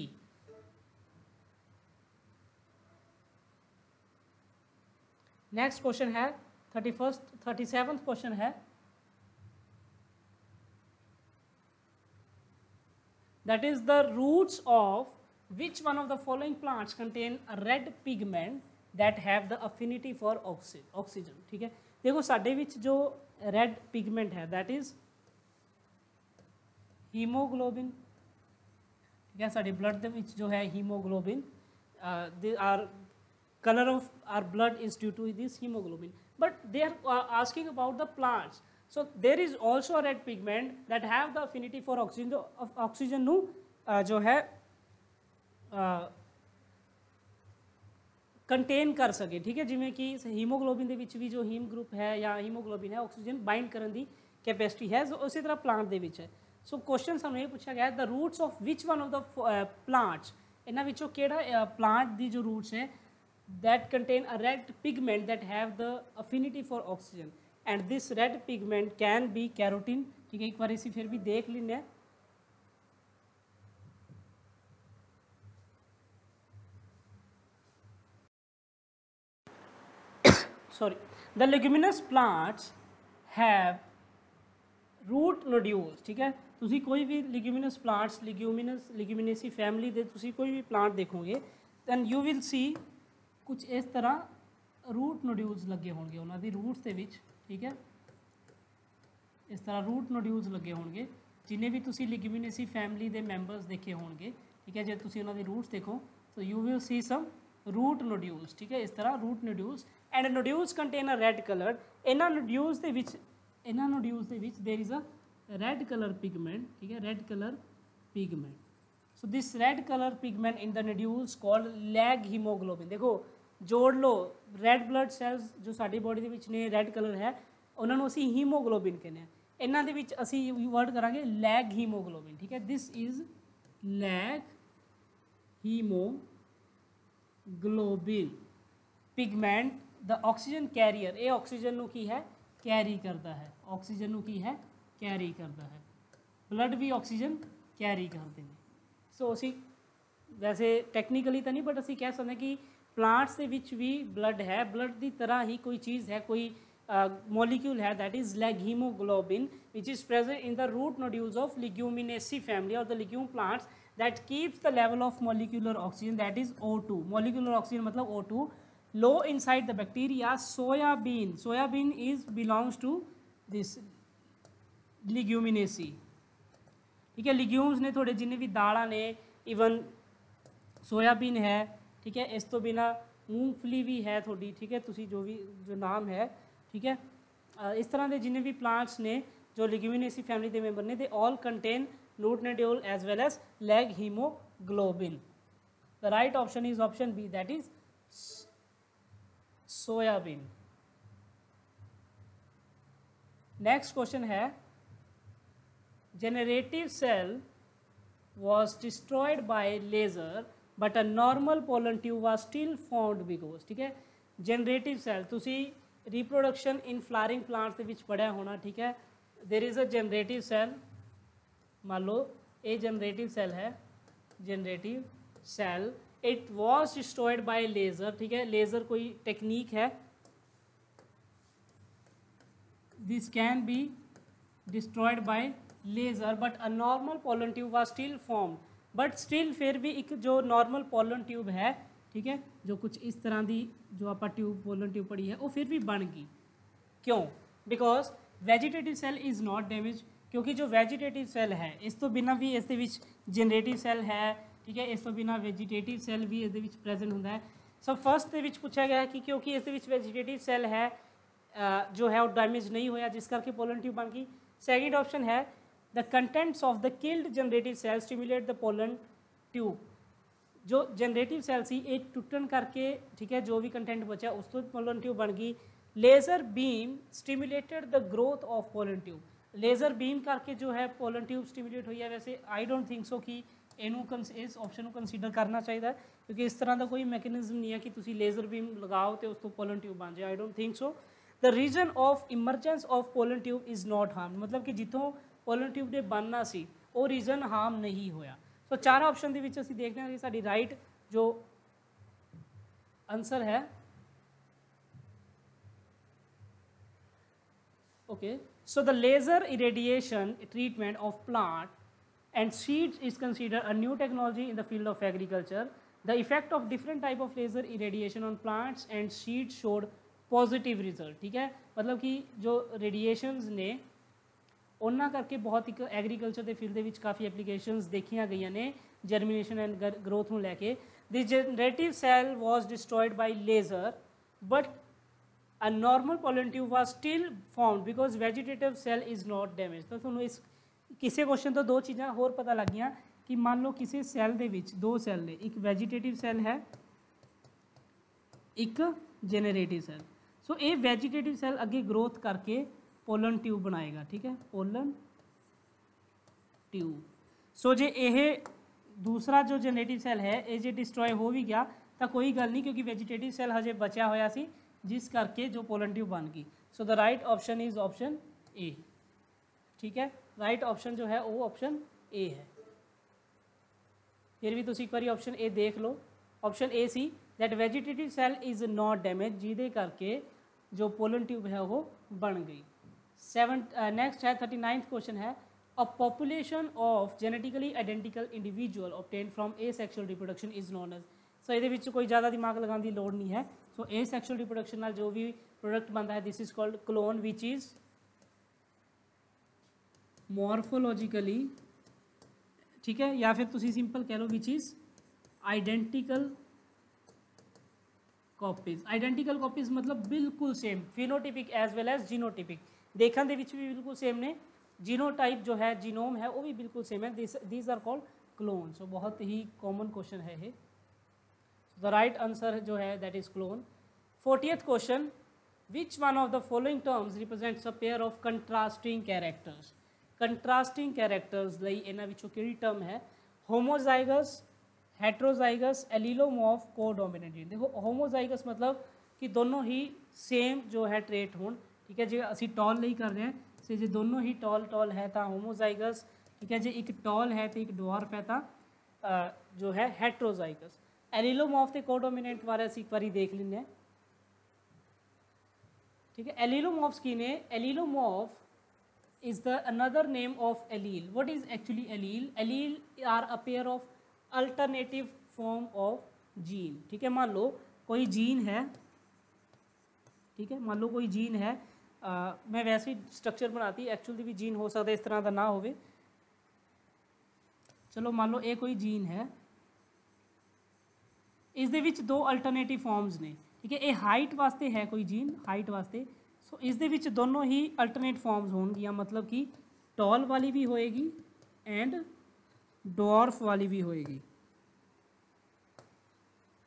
Next question है 37th question है, that is the roots of which one of the following plants contain a red pigment that have the affinity for oxygen। ठीक है, देखो साडे विच जो red pigment है that is haemoglobin. ठीक है, साडे ब्लड दे विच जो है haemoglobin, our colour of our blood is due to this haemoglobin, but they are asking about the plants. So there is also a red pigment that have the affinity for oxygen, oxygen ਨੂੰ जो है contain ਕਰ ਸਕੇ, ਠੀਕ ਹੈ। ਜਿਵੇਂ ਕਿ haemoglobin ਦੇ ਵਿੱਚ ਵੀ ਜੋ ਹੀਮ ਗਰੁੱਪ ਹੈ ਜਾਂ ਹੀਮੋਗਲੋਬਿਨ ਹੈ ਆਕਸੀਜਨ ਬਾਈਂਡ ਕਰਨ ਦੀ ਕੈਪੈਸਿਟੀ ਹੈ, ਉਸੇ ਤਰ੍ਹਾਂ ਪਲਾਂਟ ਦੇ ਵਿੱਚ ਹੈ। ਸੋ ਕੁਐਸਚਨ ਸਾਨੂੰ ਇਹ ਪੁੱਛਿਆ ਗਿਆ the roots of which one of the plants, ਇਹਨਾਂ ਵਿੱਚੋਂ ਕਿਹੜਾ ਪਲਾਂਟ ਦੀ ਜੋ ਰੂਟਸ ਹੈ that contain a red pigment that have the affinity for oxygen, and this red pigment can be keratin, ठीक है। एक बार इसी फिर भी देख लेना है। Sorry, the leguminous plants have root nodules, ठीक है। ਤੁਸੀਂ ਕੋਈ ਵੀ leguminous plants, leguminaceae family ਦੇ ਤੁਸੀਂ ਕੋਈ ਵੀ plant ਦੇਖੋਗੇ then you will see कुछ इस तरह रूट नोड्यूल्स लगे होंगे उन्होंने रूट्स के विच, ठीक है। इस तरह रूट नोड्यूल्स लगे होंगे जिन्हें भी तुसी लिग्यूमिनेसी फैमिली के मैंबर्स देखे होंगे, ठीक है। जो तुसी उन्होंने रूट्स देखो तो you will see some root nodules, ठीक है। इस तरह root nodules and nodules contain a red colour, इन्होंने नोड्यूल्स के विच there is a red colour pigment, ठीक है, red colour pigment. So this red colour pigment in the nodules called leghaemoglobin. देखो जोड़ लो, रैड ब्लड सैल्स जो साडी body दे विच ने red colour है उन्होंने असी हीमोग्लोबिन कहने हैं, इन्हां दे विच असी वर्ड करांगे लैग हीमोग्लोबिन, ठीक है। This is lag haemoglobin pigment the oxygen carrier, ये ऑक्सीजन नूं की है कैरी करता है, ऑक्सीजन नूं की है कैरी करता है। ब्लड भी ऑक्सीजन कैरी करते हैं। सो असी वैसे टैक्नीकली तो नहीं बट असी कह सकते हैं कि प्लांट्स के विच भी ब्लड है, ब्लड की तरह ही कोई चीज़ है, कोई मॉलिक्यूल है that is like haemoglobin which is present in the root nodules of leguminosae family और the legume plants that keeps the level of molecular oxygen that is O2। Molecular oxygen मतलब O2 low inside the bacteria. Soybean, soybean is belongs to this leguminosae, ठीक है। Legumes ने थोड़े जिन्हें भी दालां ने, इवन सोयाबीन है, ठीक है। इस तो बिना मूंगफली भी है थोड़ी, ठीक है, तुसी जो भी जो नाम है, ठीक है। इस तरह के जिन्हें भी प्लांट्स ने जो लिग्यूमिनेसी फैमिली के मैंबर ने they all contain root nodule as well as leghaemoglobin. The right option is option B that is soybean. Next question है generative cell was destroyed by laser but a normal pollen tube was still formed because, ठीक है। generative cell तुसी reproduction in flowering plants ਦੇ ਵਿੱਚ ਪੜਿਆ ਹੋਣਾ, ठीक है। there is a generative cell, मान लो ये generative cell है, generative cell it was destroyed by laser, ठीक है। laser कोई टेक्निक है, this can be destroyed by laser but a normal pollen tube was still form, but still फिर भी एक जो नॉर्मल पोलन ट्यूब है, ठीक है, जो कुछ इस तरह की जो आप ट्यूब पोलन ट्यूब पड़ी है वो फिर भी बन गई। क्यों? Because vegetative cell is not damage, क्योंकि जो वैजीटेटिव सैल है इस तो बिना भी इस जनरेटिव सैल है, ठीक है। इस तो बिना वैजीटेटिव सैल भी इस प्रेजेंट होंगे है। सो फर्स्ट के पूछा गया कि क्योंकि इस वैजीटेटिव सैल है जो है वो डैमेज नहीं होया जिस करके पोलन ट्यूब बन गई। सैकेंड ऑप्शन है the contents of the killed generative cell stimulate the pollen tube, जो जनरेटिव सैल सी एक टुटन करके, ठीक है, जो भी कंटेंट बचा उस तो पोलन ट्यूब बन गई। Laser beam stimulated the growth of pollen tube, laser beam करके जो है पोलन ट्यूब स्टिमुलेट हुई है। वैसे आई डोंट थिंक सो कि इस ऑप्शन को कंसीडर करना चाहिए, क्योंकि इस तरह का कोई मैकेनिज्म नहीं है कि तुसी लेज़र बीम लगाओ तो उस तो पोलन ट्यूब बन जाए। I don't think so. The reason of emergence of pollen tube is not harm, मतलब कि जितों पोलन ट्यूब ने बनना सी वो रीजन हार्म नहीं होया। सो चार ऑप्शन के विच असीं देखते हैं कि साडी राइट जो आंसर है, okay. So the laser irradiation treatment of plant and seeds is considered a new technology in the field of agriculture. The effect of different type of laser irradiation on plants and seeds showed positive result, ठीक है। मतलब कि जो radiations ने उन्होंने करके बहुत एक एग्रीकल्चर के फील्ड में काफ़ी एप्लीकेशंस देखिया गई ने जर्मीनेशन एंड ग्रोथ को लैके। The generative cell was destroyed by laser but a normal pollen tube was still formed because vegetative cell is not damaged। तो ਤੁਹਾਨੂੰ ਇਸ ਕਿਸੇ क्वेश्चन तो दो चीज़ां होर पता लग गई कि मान लो किसी सैल दे विच दो सैल ने, एक वैजीटेटिव सैल है एक जेनरेटिव सैल। सो ये वैजीटेटिव सैल अगे ग्रोथ करके पोलन ट्यूब बनाएगा, ठीक है, पोलन ट्यूब। सो जे ये दूसरा जो जनरेटिव सैल है ये जे डिस्ट्रॉय हो भी गया तो कोई गल नहीं, क्योंकि वैजीटेटिव सैल हजे बचा होया सी जिस करके जो पोलन ट्यूब बन गई। सो the right option is option A, ठीक है, राइट ऑप्शन जो है वो ऑप्शन ए है। फिर भी तुम एक बार ऑप्शन ए देख लो, option A see that vegetative cell is not damage, जिदे करके जो पोलन ट्यूब है वो बन गई। नेक्स्ट है 39th क्वेश्चन है a population of genetically identical individual obtain from asexual reproduction is known as. So ये कोई ज़्यादा दिमाग लगाने की लोड़ नहीं है। सो ए सैक्शुअल रिप्रोडक्शन नाल जो भी प्रोडक्ट बनता है this is called clone which is morphologically, ठीक है, या फिर तुसी सिंपल कह लो which is identical copies. Identical copies मतलब बिल्कुल same, phenotypic as well as genotypic, देखने के भी बिल्कुल सेम ने, जीनोटाइप जो है जीनोम है वो भी बिल्कुल सेम है, दीज आर कॉल्ड क्लोन। सो बहुत ही कॉमन क्वेश्चन है ये। द राइट आंसर जो है that is clone. 40th question which one of the following terms represents a pair of contrasting characters. Contrasting characters ਲਈ ਇਹਨਾਂ ਵਿੱਚੋਂ ਕਿਹੜੀ ਟਰਮ ਹੈ? Homozygous, heterozygous, allelomorph, codominant. देखो होमोजाइगस मतलब कि दोनों ही सेम जो है ट्रेट होण, ठीक है, जे असी टॉल नहीं कर रहे हैं से जे दोनों ही टॉल है तो होमोजाइगस, ठीक है, जे एक टॉल है तो एक डवार्फ है तो जो है हेट्रोजाइगस। एलीलोमॉर्फ ते कोडोमिनेंट बारे असी एक बार देख लें, ठीक है। एलीलोमॉर्फ्स की ने, एलीलोमॉर्फ is the another name of allele. What is actually allele? Allele are a pair of alternative form of gene, ठीक है। मान लो कोई जीन है, ठीक है, मान लो कोई जीन है, मैं वैसे ही स्ट्रक्चर बनाती, एक्चुअली भी जीन हो सकता है इस तरह का ना होवे। चलो मान लो ये कोई जीन है, इस दे विच दो अल्टरनेटिव फॉर्म्स ने, ठीक है, ये हाइट वास्ते है कोई जीन, हाइट वास्ते। सो इस दे विच दोनों ही अल्टरनेट फॉर्म्स होंगी, मतलब कि टॉल वाली भी होएगी एंड डॉर्फ वाली भी होएगी,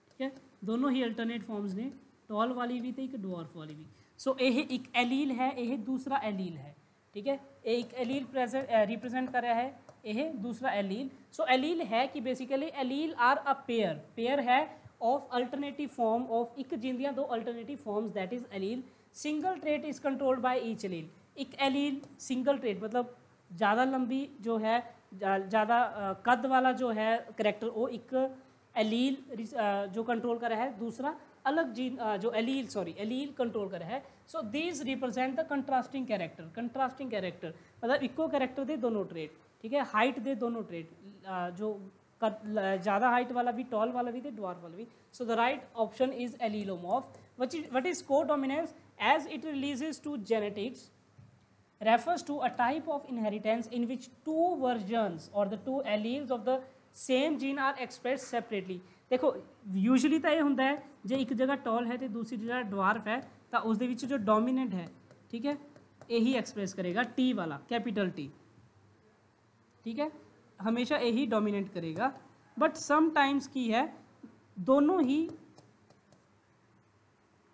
ठीक है, दोनों ही अल्टरनेट फॉर्म्स ने, टॉल वाली भी तो एक डॉर्फ वाली भी। सो यह एक एलील है, यह दूसरा एलील है, ठीक है, एक एलील रिप्रेजेंट कर रहा है, यह दूसरा एलील। सो एलील है कि basically allele are a pair है ऑफ अल्टरनेटिव फॉर्म ऑफ एक जीन दियां दो alternative forms, that is allele. Single trait is controlled by each allele. एक एलील सिंगल ट्रेट मतलब ज़्यादा लंबी जो है, ज़्यादा कद वाला जो है करैक्टर वो एक एलील जो कंट्रोल कर रहा है, दूसरा अलग जीन जो एलील कंट्रोल कर रहा है। So these represent the contrasting character. Contrasting character मतलब इको कैरेक्टर दे दोनों ट्रेट, ठीक है, हाइट दे दोनों ट्रेट, जो ज़्यादा हाइट वाला भी, टॉल वाला भी, ड्वार्फ वाला भी। So the right option is allelomorph. What is codominance? As it releases to genetics refers to a type of inheritance in which two versions or the two alleles of the same gene are expressed separately। देखो usually तो ये होंगे है जो एक जगह toll है तो दूसरी जगह ड्वार्फ है तो उस दे विच जो डोमिनेंट है, ठीक है, यही एक्सप्रेस करेगा, टी वाला, कैपिटल टी, ठीक है, हमेशा यही डोमिनेट करेगा। बट समटाइम्स की है दोनों ही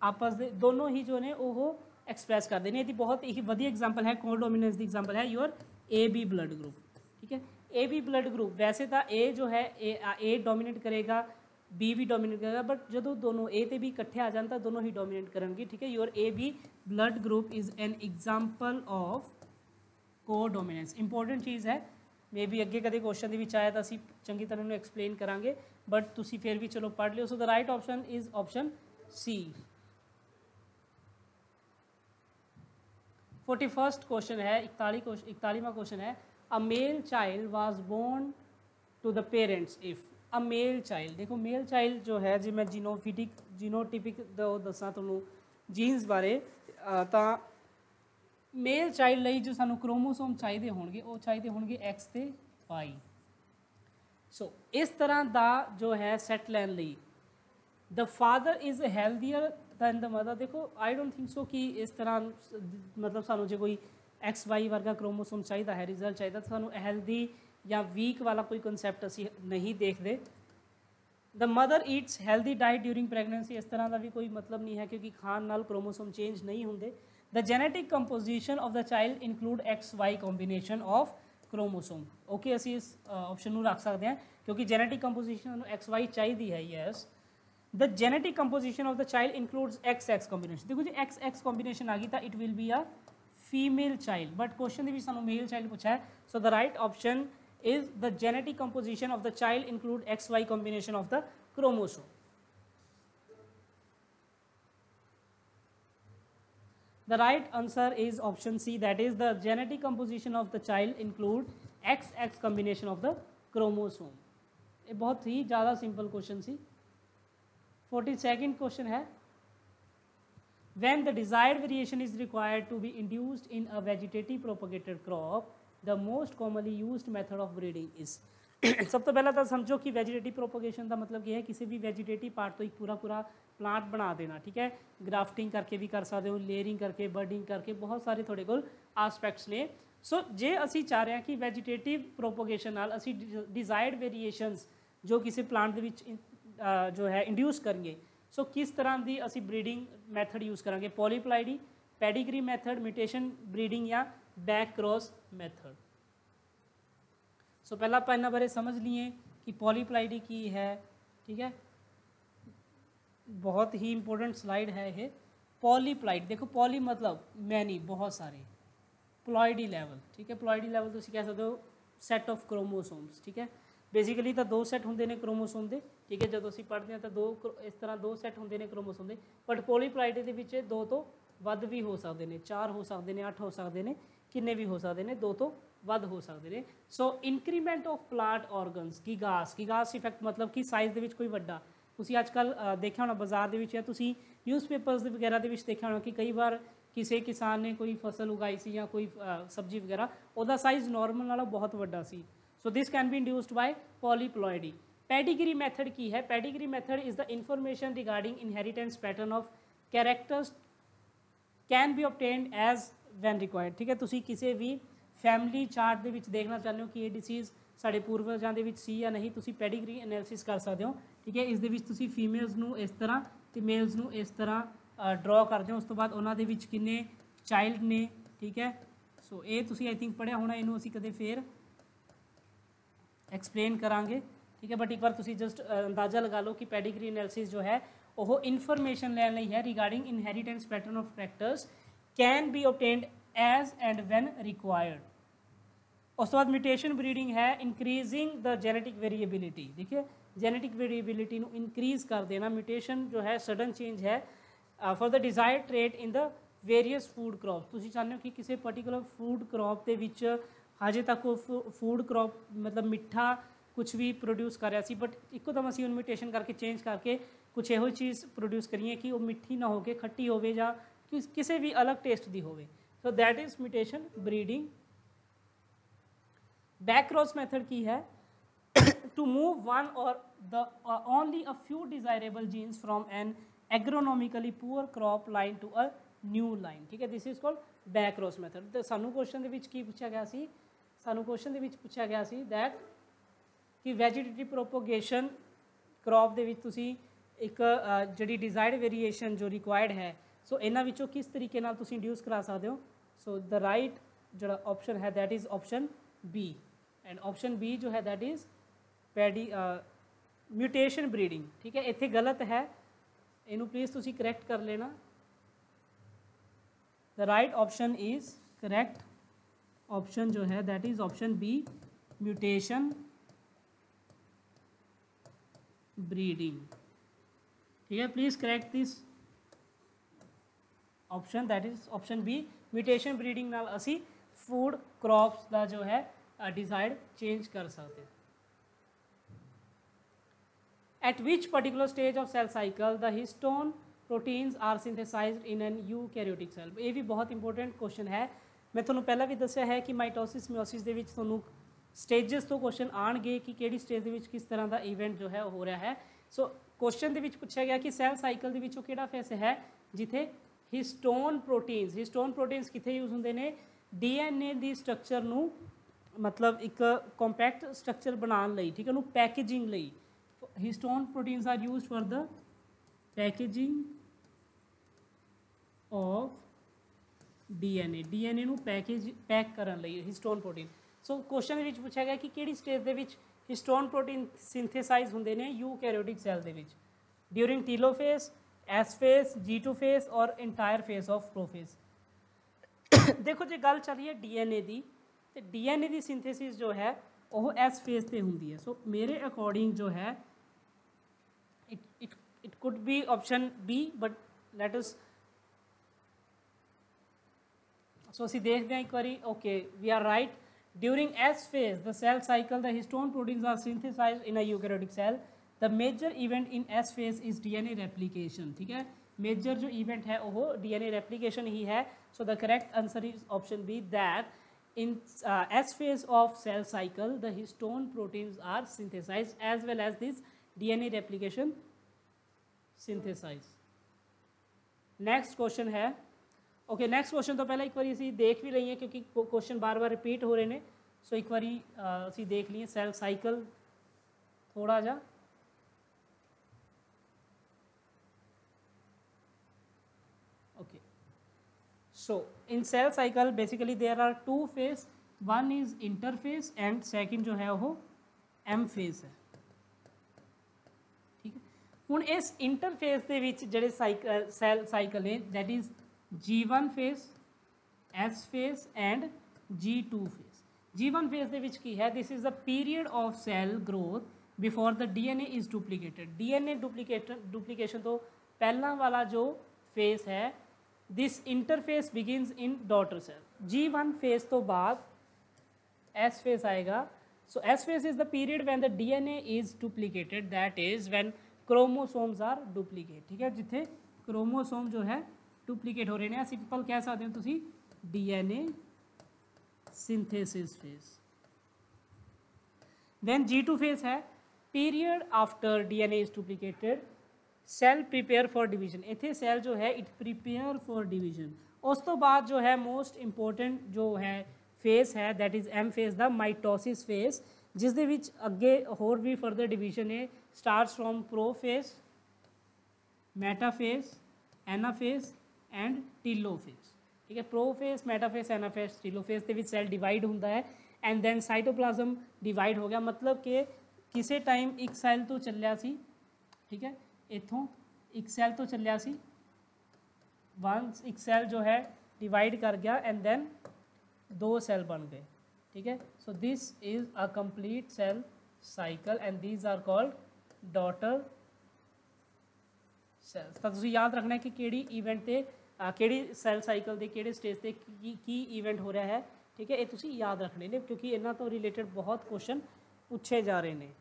आपस दे दोनों ही जो ने वो एक्सप्रैस कर देने। बहुत ही वधिया एग्जाम्पल है कोडोमिनेंस की, एग्जाम्पल है your A B blood group, ठीक है। ए बी ब्लड ग्रुप वैसे तो ए जो है ए डोमिनेट करेगा, बी भी डोमिनेट करेगा, बट जो दोनों ए ते बी इकट्ठे आ जाता दोनों ही डोमिनेट करेंगे, ठीक है। Your A B blood group is an example of codominance. Important चीज़ है, मे बी अगे कदे क्वेश्चन के विच आया तो असीं चंगी तरह उन्हें एक्सप्लेन करांगे, बट तुसीं फिर भी चलो पढ़ लियो। So the right option is option C. 41st question है, 41वां क्वेश्चन है a male child was born to the parents if. A male child, देखो मेल चाइल्ड जो है जी मैं जीनोटिपिक दसा तुहानूं जीन्स बारे, तो मेल चाइल्ड लई जो सानूं क्रोमोसोम चाहिए होणगे वो चाहिए होणगे X ते Y। सो इस तरह का जो है सैट लैन लई the father is healthier than the mother. देखो आई डोंट थिंक सो कि इस तरह मतलब सानू जो कोई XY वर्गा क्रोमोसोम चाहिए है, रिजल्ट चाहिए, तो सानू हेल्दी या वीक वाला कोई कंसैप्ट असी नहीं देखते। The mother Yeats healthy diet during pregnancy, इस तरह का भी कोई मतलब नहीं है क्योंकि खान नाल क्रोमोसोम चेंज नहीं होंगे। The genetic composition of the child include XY combination of chromosome. Okay, असी इस ऑप्शन में रख सकते हैं क्योंकि जेनेटिक कंपोजिशन XY चाहिए है। Yes, the genetic composition of the child includes XX combination. देखो जी XX कॉम्बीनेशन आ गई तो it will be a female child, but question भी सानू मेल चाइल्ड पूछा है। So the right option is the genetic composition of the child include XY combination of the chromosome. The right answer is option C, that is the genetic composition of the child include XX combination of the chromosome. ये बहुत ही ज़्यादा simple question सी। 42nd question है, when the desired variation is required to be induced in a vegetative propagated crop, the most commonly used method of breeding is। सब तो पहला तो समझो कि वेजिटेटिव प्रोपोगेशन का मतलब ये है किसी भी वेजिटेटिव पार्ट तो एक पूरा पूरा प्लांट बना देना, ठीक है। ग्राफ्टिंग करके भी कर सकते हो, लेयरिंग करके, बर्डिंग करके, बहुत सारे थोड़े कोल आस्पैक्ट्स ने। सो जे असी चाह रहे हैं कि वेजिटेटिव प्रोपोगेशन नाल असी डिजायर्ड वेरीएशनस जो किसी प्लांट दे विच जो है इंड्यूस करेंगे। सो किस तरह की असी ब्रीडिंग मैथड यूज़ करेंगे, पॉलीप्लाइडी, पेडिग्री मैथड, म्यूटेशन ब्रीडिंग या बैक क्रॉस मैथड। सो पहला आप इन्होंने बारे समझ लिए कि पॉलीप्लाइडी की है, ठीक है, बहुत ही इंपॉर्टेंट स्लाइड है ये। पॉलीप्लाइड, देखो पॉली मतलब मैनी, बहुत सारे, प्लॉइडी लैवल, ठीक है। प्लॉइडी लैवल तुम कह सकते हो सैट ऑफ क्रोमोसोम्स, ठीक है। बेसिकली तो दो सैट होंगे ने क्रोमोसोम के, ठीक है। जो असीं पढ़ते हैं तो दो इस तरह दो सैट होंगे ने क्रोमोसोम के, बट पॉलीप्लाइडी के विच दो तो वध भी हो सकते हैं, 4 हो सकते हैं, 8 हो सकते हैं, किन्ने भी हो सकते हैं, 2 तो वध हो सकते हैं। So increment of plant organs, gigas effect मतलब कि साइज़ दे विच कोई वड्डा, तुसीं अजकल देखा होना बाजार दे विच या तुसीं न्यूज़पेपर्स वगैरह दे विच देखा होना कि कई बार किसी किसान ने कोई फसल उगाई सी या कोई सब्जी वगैरह, उहदा साइज़ नॉर्मल नालों बहुत वड्डा सी। So this can be induced by polyploidy. Pedigree method की है, pedigree method is the information regarding inheritance pattern of characters can be obtained as when required, ठीक है। तुसीं किसी भी फैमिली चार्ट दे विच देखना चाहते हो कि ये डिसीज़ साढ़े पूर्वजां दे विच सी या नहीं, तुसीं पेडिग्री एनालिसिस कर सकते हो, ठीक है। इस दे विच तुसीं फीमेल्स नूं इस तरह ते मेल्स नूं इस तरह ड्रॉ करते हो, उस तो बाद उन्हां दे विच किन्ने चाइल्ड ने, ठीक है। सो ये तुसीं आई थिंक पढ़िया होना, इनू असीं कदे फिर एक्सप्लेन करांगे, ठीक है। बट एक बार तुसीं जस्ट अंदाज़ा लगा लो कि पेडिग्री एनालिसिस जो है वो इन्फॉर्मेशन लैन लई है regarding inheritance pattern of characters can be obtained as and when required. उस तो बाद म्यूटेशन ब्रीडिंग है इंक्रीजिंग द जेनेटिक वेरीएबिलिटी, देखिए जेनेटिक वेरीएबिलिटी नू इंक्रीज कर देना। म्यूटेशन जो है सडन चेंज है for the desired trait in the various food crop. तुसीं चाहते हो कि किसी पर्टिकुलर फूड क्रॉप के विच हजे तक वो फूड क्रॉप मतलब मिठा कुछ भी प्रोड्यूस कर रहा सी, बट एकदम असीं उन्हें म्यूटेशन करके चेंज करके कुछ ਇਹੋ चीज़ प्रोड्यूस करिए कि वो मिठी ना होके खट्टी होवे या किसी भी अलग टेस्ट की होवे। So that is mutation breeding. Back cross method की है टू मूव वन और the only a few desirable genes from an agronomically poor crop line to a new line, ठीक है। This is called back cross method. तो सानू question दे विच की पूछा गया सी, सानू क्वेश्चन दे विच पूछा गया सी दैट कि वैजीटेटिव प्रोपोगेशन क्रॉप दे विच तुसी एक जिहड़ी डिजायर्ड वेरीएशन जो रिक्वायर्ड है, सो इन्हां विचों किस तरीके नाल तुसी इंड्यूस करा सकते हो। सो द राइट जिहड़ा ऑप्शन है that is option B, and option B जो है दैट इज़ म्यूटेशन ब्रीडिंग, ठीक है। इत्थे गलत है, इनू प्लीज़ तुसी करैक्ट कर लेना। The right option is correct option जो है that is option B, mutation breeding, ठीक है। Please correct this option that is option B, mutation breeding नाल असी फूड क्रॉप्स का जो है डिजायर्ड चेंज कर सकते हैं। At which particular stage of cell cycle the histone proteins are synthesised in an eukaryotic cell. ये भी बहुत इंपॉर्टेंट क्वेश्चन है। मैं थोड़ा पहला भी दस्या है कि माइटोसिस मियोसिस दे विच थोनू स्टेजेस तो क्वेश्चन आएंगे कि किहड़ी स्टेज दे विच किस तरह का इवेंट जो है हो रहा है। ਸੋ ਕੁਐਸਚਨ ਦੇ ਵਿੱਚ ਪੁੱਛਿਆ ਗਿਆ ਕਿ ਸੈਲ ਸਾਈਕਲ ਦੇ ਵਿੱਚੋਂ ਕਿਹੜਾ ਫੇਸ ਹੈ ਜਿੱਥੇ ਹਿਸਟੋਨ ਪ੍ਰੋਟੀਨਸ ਕਿੱਥੇ ਯੂਜ਼ ਹੁੰਦੇ ਨੇ ਡੀਐਨਏ ਦੀ ਸਟਰਕਚਰ ਨੂੰ मतलब एक कॉम्पैक्ट स्ट्रक्चर बनाने ਲਈ ठीक है ਉਹਨੂੰ ਪੈਕੇजिंग ਲਈ histone proteins are used for the packaging of DNA ਨੂੰ ਪੈਕ ਕਰਨ ਲਈ ਹਿਸਟੋਨ ਪ੍ਰੋਟੀਨ ਸੋ ਕੁਐਸਚਨ ਦੇ ਵਿੱਚ ਪੁੱਛਿਆ ਗਿਆ ਕਿ ਕਿਹੜੀ ਸਟੇਜ ਦੇ ਵਿੱਚ ਹਿਸਟੋਨ ਪ੍ਰੋਟੀਨ ਸਿੰਥੇਸਾਈਜ਼ ਹੁੰਦੇ ਨੇ ਯੂਕੈਰੀਓਟਿਕ ਸੈਲ ਦੇ ਵਿੱਚ during telophase S phase G2 phase ਔਰ ਇੰਟਾਇਰ ਫੇਸ ਆਫ ਪ੍ਰੋਫੇਸ ਦੇਖੋ ਜੇ ਗੱਲ ਚੱਲ ਰਹੀ ਹੈ ਡੀਐਨਏ ਦੀ ਤੇ ਡੀਐਨਏ ਦੀ ਸਿੰਥੇਸਿਸ ਜੋ ਹੈ ਉਹ ਐਸ ਫੇਸ ਤੇ ਹੁੰਦੀ ਹੈ ਸੋ ਮੇਰੇ ਅਕੋਰਡਿੰਗ ਜੋ ਹੈ it could be option B but let us so ਅਸੀਂ ਦੇਖਦੇ ਹਾਂ ਇੱਕ ਵਾਰੀ okay we are right during S phase the cell cycle the histone proteins are synthesized in a eukaryotic cell the major event in S phase is DNA replication ठीक है major जो event है वो DNA replication ही है so the correct answer is option B that in S phase of cell cycle the histone proteins are synthesized as well as this DNA replication synthesized next question है okay next question तो पहले एक बार असी देख भी लईए क्योंकि question बार बार repeat हो रहे हैं सो एक बार असी देख लीए सैल साइकिल थोड़ा जा okay so in cell cycle basically there are two phase one is interphase and second जो है वो एम फेस है ठीक है हुण इस इंटरफेस दे विच जिहड़े सैल साइकिल है that is G1 phase, S phase and G2 phase. G1 phase ਦੇ ਵਿੱਚ ਕੀ ਹੈ this is the period of cell growth before the DNA is duplicated. DNA duplication ਤੋਂ ਪਹਿਲਾਂ ਵਾਲਾ ਜੋ phase ਹੈ this interface begins in daughter cell. G1 phase ਤੋਂ ਬਾਅਦ S phase ਆਏਗਾ. So S phase is the period when the DNA is duplicated that is when chromosomes are duplicate. ठीक है जिथे chromosome जो है डुप्लीकेट हो रहे हैं सिंपल कह सकते हो तुसी DNA synthesis phase then G2 phase है period after DNA is duplicated cell prepare for division इत्थे सैल जो है इट प्रिपेयर फॉर डिवीजन उस तो बाद जो है मोस्ट इंपोर्टेंट जो है फेज है that is M phase the mitosis phase जिस दे विच अगे होर भी फर्दर डिवीजन है starts from prophase metaphase anaphase and telophase ठीक है प्रोफेज मेटाफेज एनाफेज टीलोफेज के सैल डिवाइड होता है एंड दैन साइटोप्लाज्म डिवाइड हो गया मतलब कि किसी टाइम एक सैल तो चलिया सी ठीक है इथों एक सैल तो चलिया सी वंस एक सैल जो है डिवाइड कर गया एंड दैन दो सैल बन गए ठीक है so this is a complete cell cycle and these are called daughter cells तो तुसीं याद रखना है कि किहड़ी इवेंट ते किहड़ी सैल साइकिल के किहड़े स्टेज ते की इवेंट हो रहा है ठीक है ये तुसीं याद रखने ने क्योंकि इन्हां तो रिलेटेड बहुत क्वेश्चन पूछे जा रहे हैं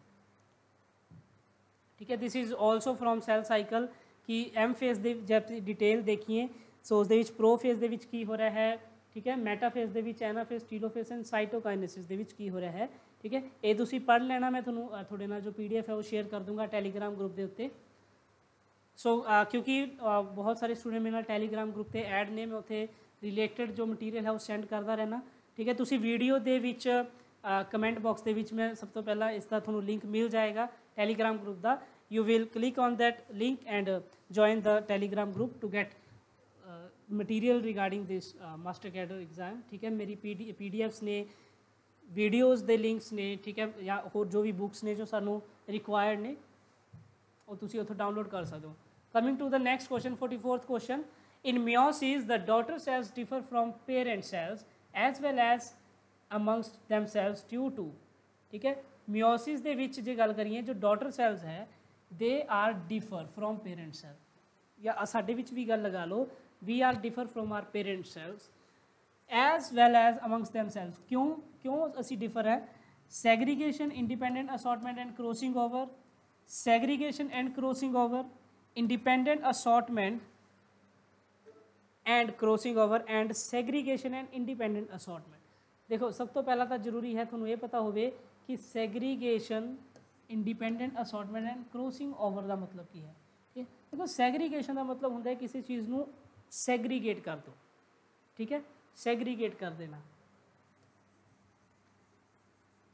ठीक है this is also from cell cycle कि एम फेज दे जब डिटेल देखिए सो उस दे विच प्रो फेज दे विच की हो रहा है ठीक है मेटाफेज दे विच एनाफेज टीलोफेज एंड साइटोकाइनेसिस दे विच की हो रहा है ठीक है ये तुसीं पढ़ लेना मैं तुहानूं थोड़े नाल जो PDF है वो शेयर कर दूंगा टैलीग्राम ग्रुप के उत्ते सो क्योंकि बहुत सारे स्टूडेंट मेरे टैलीग्राम ग्रुप पे ऐड ने मैं उत्थे रिलेटेड जो मटीरियल है वो सेंड करता रहना ठीक है तुसी वीडियो दे विच कमेंट बॉक्स दे विच मैं सब तो पहला इसका थोड़ा लिंक मिल जाएगा टैलीग्राम ग्रुप का you will click on that link and join the Telegram group to get material regarding this master cadre exam ठीक है मेरी PDFs ने वीडियोज़ दे लिंक्स ने ठीक है या होर जो भी बुक्स ने जो सानू रिक्वायर्ड ने और तुसी उतो डाउनलोड कर सकते हो coming to the next question 44th question in meiosis the daughter cells differ from parent cells as well as amongst themselves due to ठीक है मियोसिस दे विच जे गल करिए जो डॉटर सेल्स है they are differ from parent cell या साडे विच भी गल लगा लो we are differ from our parent cells as well as amongst themselves क्यों असी डिफर है segregation independent assortment and crossing over segregation and crossing over independent assortment and crossing over and segregation and independent assortment देखो सब तो पहला तो जरूरी है थोड़ा ये पता होवे कि segregation independent assortment and crossing over ਦਾ ਮਤਲਬ ਕੀ ਹੈ? ਠੀਕ ਹੈ, ਦੇਖੋ ਸੈਗਰੀਗੇਸ਼ਨ ਦਾ ਮਤਲਬ ਹੁੰਦਾ ਹੈ ਕਿਸੇ ਚੀਜ਼ ਨੂੰ ਸੈਗਰੀਗੇਟ ਕਰ ਦੋ, ਠੀਕ ਹੈ, ਸੈਗਰੀਗੇਟ ਕਰ ਦੇਣਾ।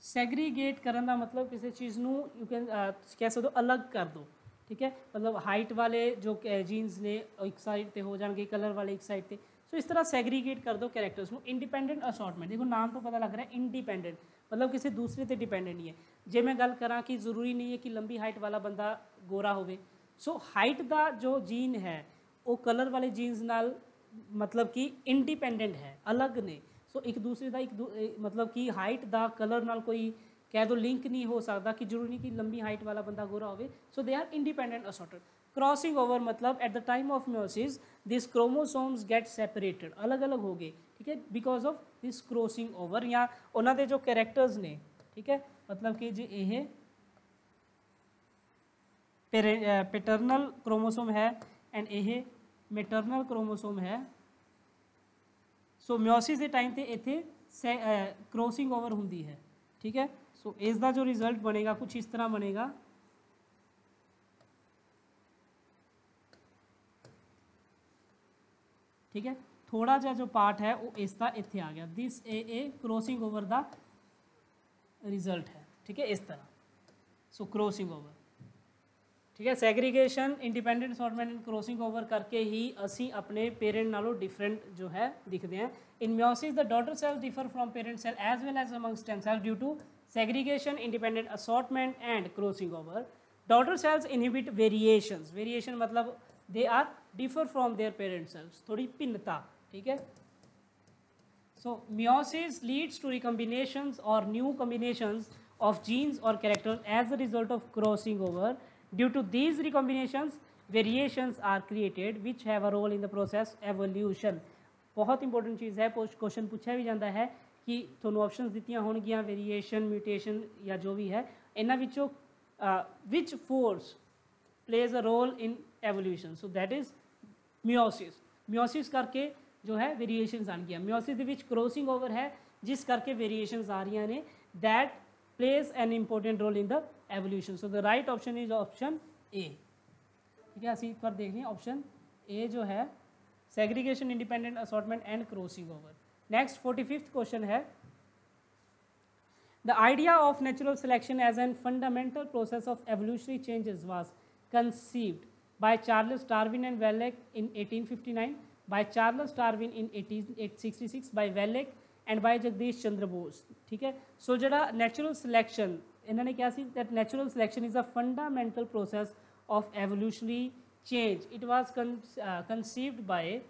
ਸੈਗਰੀਗੇਟ ਕਰਨ ਦਾ ਮਤਲਬ ਕਿਸੇ ਚੀਜ਼ ਨੂੰ ਯੂ ਕੈਨ ਕਹਿ ਸਕਦੇ ਹੋ ਅਲੱਗ ਕਰ ਦੋ, ठीक है, मतलब हाइट वाले जो जीन्स ने एक साइड पे हो जाएंगे, कलर वाले एक साइड पे, सो इस तरह सैग्रीगेट कर दो कैरेक्टर्स को। इंडिपेंडेंट असॉर्टमेंट, देखो नाम तो पता लग रहा है इंडिपेंडेंट, मतलब किसी दूसरे से डिपेंडेंट नहीं है। जे मैं गल करा कि जरूरी नहीं है कि लंबी हाइट वाला बंदा गोरा होवे, सो हाइट का जो जीन है वो कलर वाले जीन्स नाल मतलब कि इंडिपेंडेंट है, अलग ने, सो एक दूसरे का मतलब कि हाइट का कलर नाल कोई कह दो लिंक नहीं हो सकता कि जरूरी नहीं कि लंबी हाइट वाला बंदा गोरा हो, so they are independent assorted. Crossing over मतलब at the time of meiosis this chromosomes get separated, अलग अलग हो गए, ठीक है, because of this crossing over, या उन्होंने जो कैरेक्टर्स ने, ठीक है, मतलब कि जो ये पैटर्नल क्रोमोसोम है एंड ये मैटरनल क्रोमोसोम है, सो म्योसिस के टाइम पर इत्थे क्रॉसिंग ओवर होंदी है, ठीक है। सो इसका जो रिजल्ट बनेगा कुछ इस तरह बनेगा, ठीक है, थोड़ा जा जो पार्ट है वो इसका इत्थे आ गया, दिस ए क्रॉसिंग ओवर दा रिजल्ट है, ठीक है, इस तरह। सो क्रॉसिंग ओवर, ठीक है, segregation, independent assortment and crossing over करके ही असी अपने पेरेंट नालों डिफरेंट जो है दिखते हैं। In meiosis the daughter cell differ from parent cell as well as among stem cell due to segregation, independent assortment and crossing over. Daughter cells inhibit variations, variation मतलब they are differ from their parent cells, थोड़ी भिन्नता, ठीक है। So meiosis leads to recombinations or new combinations of genes or characters as a result of crossing over. Due to these recombinations, variations are created which have a role in the process evolution. बहुत important चीज़ है, question पूछा भी जाता है कि थोनों options दित्तियां होणगियां variation, mutation या जो भी है, इन्हां विचों which force plays a role in evolution, so that is meiosis. Meiosis करके जो है वेरीएशनस आणगियां, म्योसिस दे विच क्रॉसिंग ओवर है जिस करके वेरीएशनस आ रही ने, that plays an important role in the evolution. So the right option is option A, ठीक है। असीं एक बार देख लें, ऑप्शन ए जो है segregation, independent assortment and crossing over. Next 45th question है, the idea of natural selection as an fundamental process of evolutionary changes was conceived by Charles Darwin and Wallace in 1859, by Charles Darwin in 1866, by Wallace and by Jagdish Chandra Bose, ठीक है। So जड़ा natural selection इन्होंने क्या सी, that natural selection is a fundamental process of evolutionary change, it was conceived bye,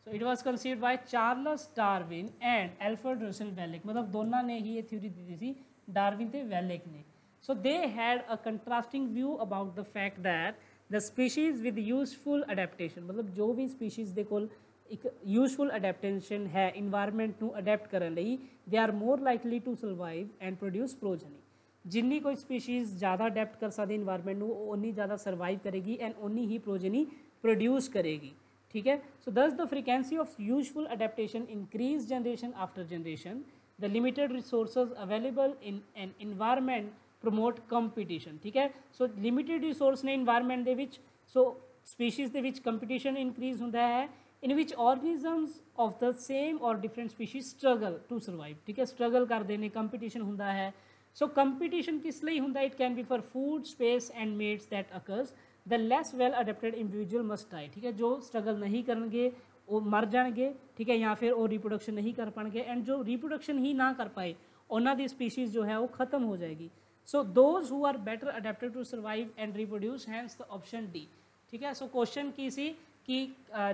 so it was conceived by Charles Darwin and Alfred Russel Wallace, मतलब दोनों ने ही ये थ्योरी दी थी, डार्विन ते वेलेक ने। So they had a contrasting view about the fact that the species with useful adaptation, मतलब जो भी species दे कोल एक useful adaptation है environment ਨੂੰ adapt ਕਰਨ ਲਈ, they are more likely to survive and produce progeny। जिन्नी कोई species ज़्यादा adapt कर सकती environment ਨੂੰ, उन्नी ज़्यादा survive करेगी and उन्नी ही progeny produce करेगी, ठीक है। So thus the frequency of useful adaptation increase generation after generation, the limited resources available in an environment promote competition, ठीक है। सो लिमिटेड रिसोर्स ने इन्वायरमेंट दे विच, सो स्पीशीज़ दे विच कंपीटिशन इंक्रीज होंदा है, in which organisms of the same or different species struggle to survive, ठीक है, स्ट्रगल करते हैं, कंपीटिशन होंदा है। सो कंपीटिशन किस लिए होंदा, it can be for food, space and mates that occurs, the less well adapted individual must die, ठीक है, जो स्ट्रगल नहीं करेंगे वो मर जाएंगे, ठीक है, या फिर वो रिप्रोडक्शन नहीं कर पाएंगे, एंड जो रिप्रोडक्शन ही ना कर पाए उन्होंने दी स्पीशीज़ जो है वो ख़त्म हो जाएगी। So those who are better adapted to survive and reproduce, hence the option D, ठीक है। सो क्वेश्चन की सी कि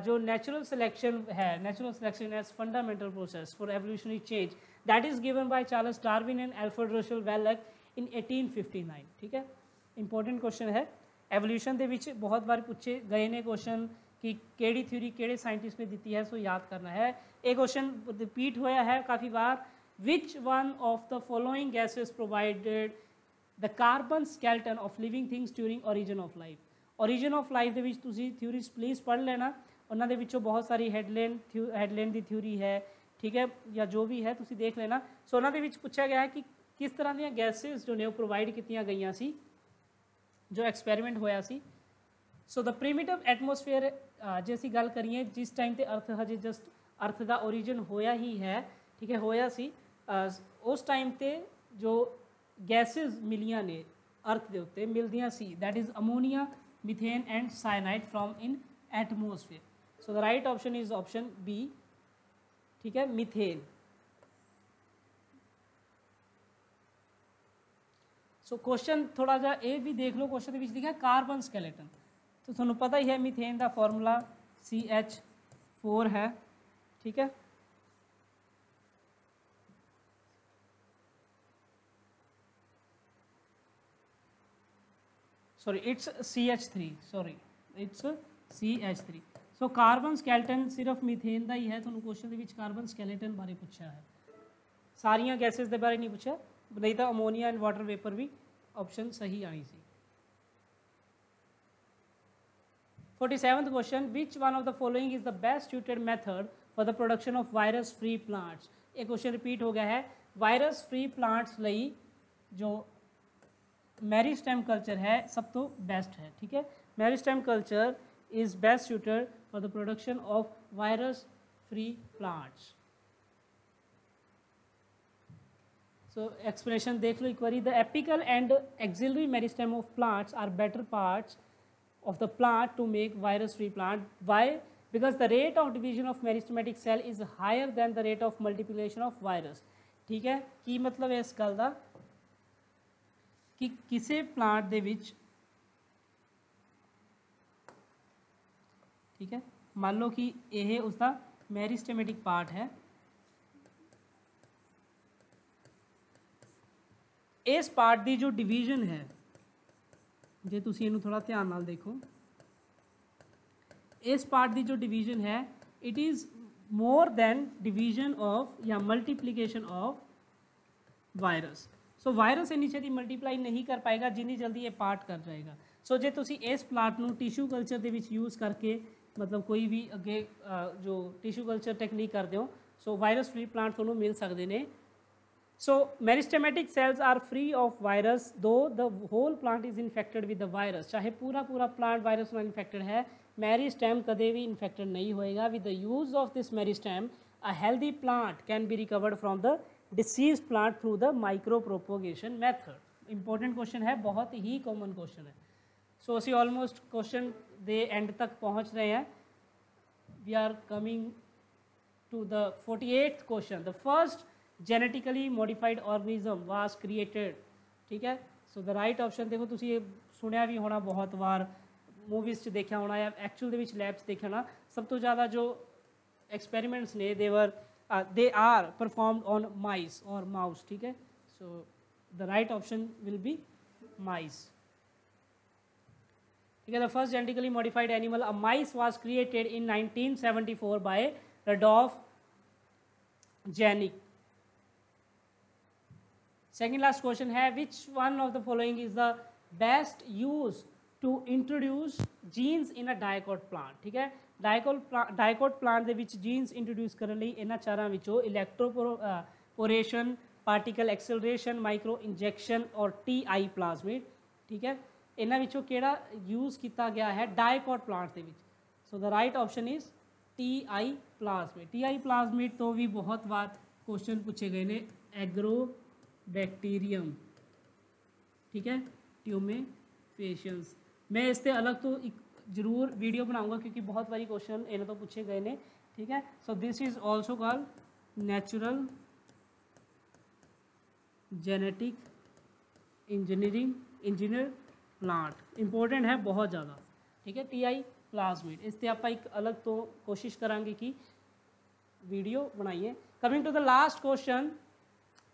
जो नेचुरल सिलेक्शन है, natural selection as fundamental process for evolutionary change, that is given by Charles Darwin and Alfred Russel Wallace in 1859, ठीक है। Important question है, एवोल्यूशन दे विच बहुत बार पूछे गए ने क्वेश्चन कि केड़ी थ्योरी केड़े साइंटिस्ट ने दी है, सो याद करना है। एक क्वेश्चन रिपीट होया है काफ़ी बार, which one of the following gases provided the carbon skeleton of living things during origin of life. Origin of life दे विच तुसी थ्योरीज प्लीज़ पढ़ लेना, उन्होंने विचों बहुत सारी हेडलाइन दी थ्योरी है, ठीक है, या जो भी है ਤੁਸੀਂ ਦੇਖ ਲੈਣਾ। ਸੋ ਉਹਨਾਂ ਦੇ ਵਿੱਚ ਪੁੱਛਿਆ ਗਿਆ ਹੈ ਕਿ ਕਿਸ ਤਰ੍ਹਾਂ ਦੀਆਂ ਗੈਸਿਸ ਜੋ ਨੇ ਉਹ ਪ੍ਰੋਵਾਈਡ ਕੀਤੀਆਂ ਗਈਆਂ ਸੀ ਜੋ ਐਕਸਪੈਰੀਮੈਂਟ ਹੋਇਆ ਸੀ। ਸੋ ਦ ਪ੍ਰੀਮਿਟਿਵ ਐਟਮੋਸਫੇਅਰ ਜੇ ਅਸੀਂ ਗੱਲ ਕਰੀਏ ਜਿਸ ਟਾਈਮ ਤੇ ਅਰਥ ਹਜੇ ਜਸਟ ਅਰਥ ਦਾ ਓਰੀਜਨ ਹੋਇਆ ਹੀ ਹੈ, ਠੀਕ ਹੈ, ਹੋਇਆ ਸੀ, ਉਸ ਟਾਈਮ ਤੇ ਜੋ ਗੈਸਿਸ ਮਿਲੀਆਂ ਨੇ ਅਰਥ ਦੇ ਉੱਤੇ ਮਿਲਦੀਆਂ ਸੀ, that is ammonia, methane and cyanide from in atmosphere. So the right option is option B, ठीक है, मीथेन। सो क्वेश्चन थोड़ा जा ये भी देख लो, क्वेश्चन के लिखा है कार्बन स्केलेटन, तो थोड़ा पता ही है मीथेन का फॉर्मूला CH4 है, ठीक है। Sorry it's CH3, sorry it's CH3। So carbon skeleton सिर्फ मीथेन का ही है, थोड़ा क्वेश्चन के कार्बन स्केलेटन बारे पूछा है, सारिया गैसेस के बारे नहीं पूछा, नहीं तो अमोनीया एंड वाटर वेपर भी ऑप्शन सही आनी सी। 47th question, which one of the following is the best suited method for the production of virus free plants. ये क्वेश्चन रिपीट हो गया है। वायरस फ्री प्लांट्स लई जो मेरिस्टेम कल्चर है सब तो बेस्ट है, ठीक है। Meristem culture is best suited for the production of virus free plants. So explanation देख लो एक बार। The apical and axillary meristem of plants are better parts of the plant to make virus free plant. Why? Because the rate of division of meristematic cell is higher than the rate of multiplication of virus, ठीक है। की मतलब है इस गल दा कि किसी प्लांट दे विच, ठीक है, मान लो कि यह उसका मेरिस्टेमेटिक पार्ट है, इस पार्ट की जो डिवीजन है, जे तुसी इनू थोड़ा ध्यान नाल देखो, इस पार्ट की जो डिवीजन है it is more than division of या multiplication of virus. So virus इन्नी छेती मल्टीप्लाई नहीं कर पाएगा जिन्नी जल्दी ये पार्ट कर जाएगा। सो जे तुसी इस प्लांट नू टिशू कल्चर दे विच यूज़ करके मतलब कोई भी अगे जो टिशू कल्चर टेक्निक करते हो, सो वायरस फ्री प्लांट तुहानू मिल सकते हैं। So meristematic cells are free of virus though the whole plant is infected with the virus। चाहे पूरा पूरा plant virus ਨਾਲ infected है, मेरिस्टेम कदे भी infected नहीं होएगा। With the use of this meristem, a healthy plant can be recovered from the diseased plant through the micropropagation method। Important question है, बहुत ही common question है। So ਅਸੀਂ almost question ਦੇ end तक पहुँच रहे हैं। We are coming to the 48th question। The first genetically modified organism was created, ठीक है। सो द राइट ऑप्शन देखो, तुसी ये सुनिया भी होना बहुत बार, मूवीज़ च देखा होना या एक्चुअल दे विच लैब्स देखा होना। सब तो ज़्यादा जो एक्सपेरिमेंट्स ने they are performed on mice और माउस, ठीक है। So the right option will be mice, ठीक है। The first genetically modified animal a mice was created in 1974 by Rudolf Jaenisch. Second last question है, which one of the following is the best use to introduce genes in a dicot plant, ठीक है। Dicot plant दे विच genes introduce करने लई इन्हां चारां विचों इलैक्ट्रोपोरेशन, पार्टिकल एक्सेलरेशन, माइक्रो इंजैक्शन और TI प्लाज्मिड, ठीक है। इन्हां विचों किहड़ा यूज़ किया गया है डायकोट प्लांट दे विच। सो the right option is TI plasmid. TI plasmid तो भी बहुत बार क्वेश्चन पूछे गए ने। एग्रो बैक्टीरियम, ठीक है, ट्यूमेफेशियंस। मैं इससे अलग तो एक जरूर वीडियो बनाऊंगा क्योंकि बहुत बारी क्वेश्चन इन्हें तो पूछे गए ने, ठीक है। So this is also called natural genetic engineer plant. Important है बहुत ज़्यादा, ठीक है। TI प्लाज्मिड इससे आप एक अलग तो कोशिश करांगे कि वीडियो बनाइए। Coming to the last question,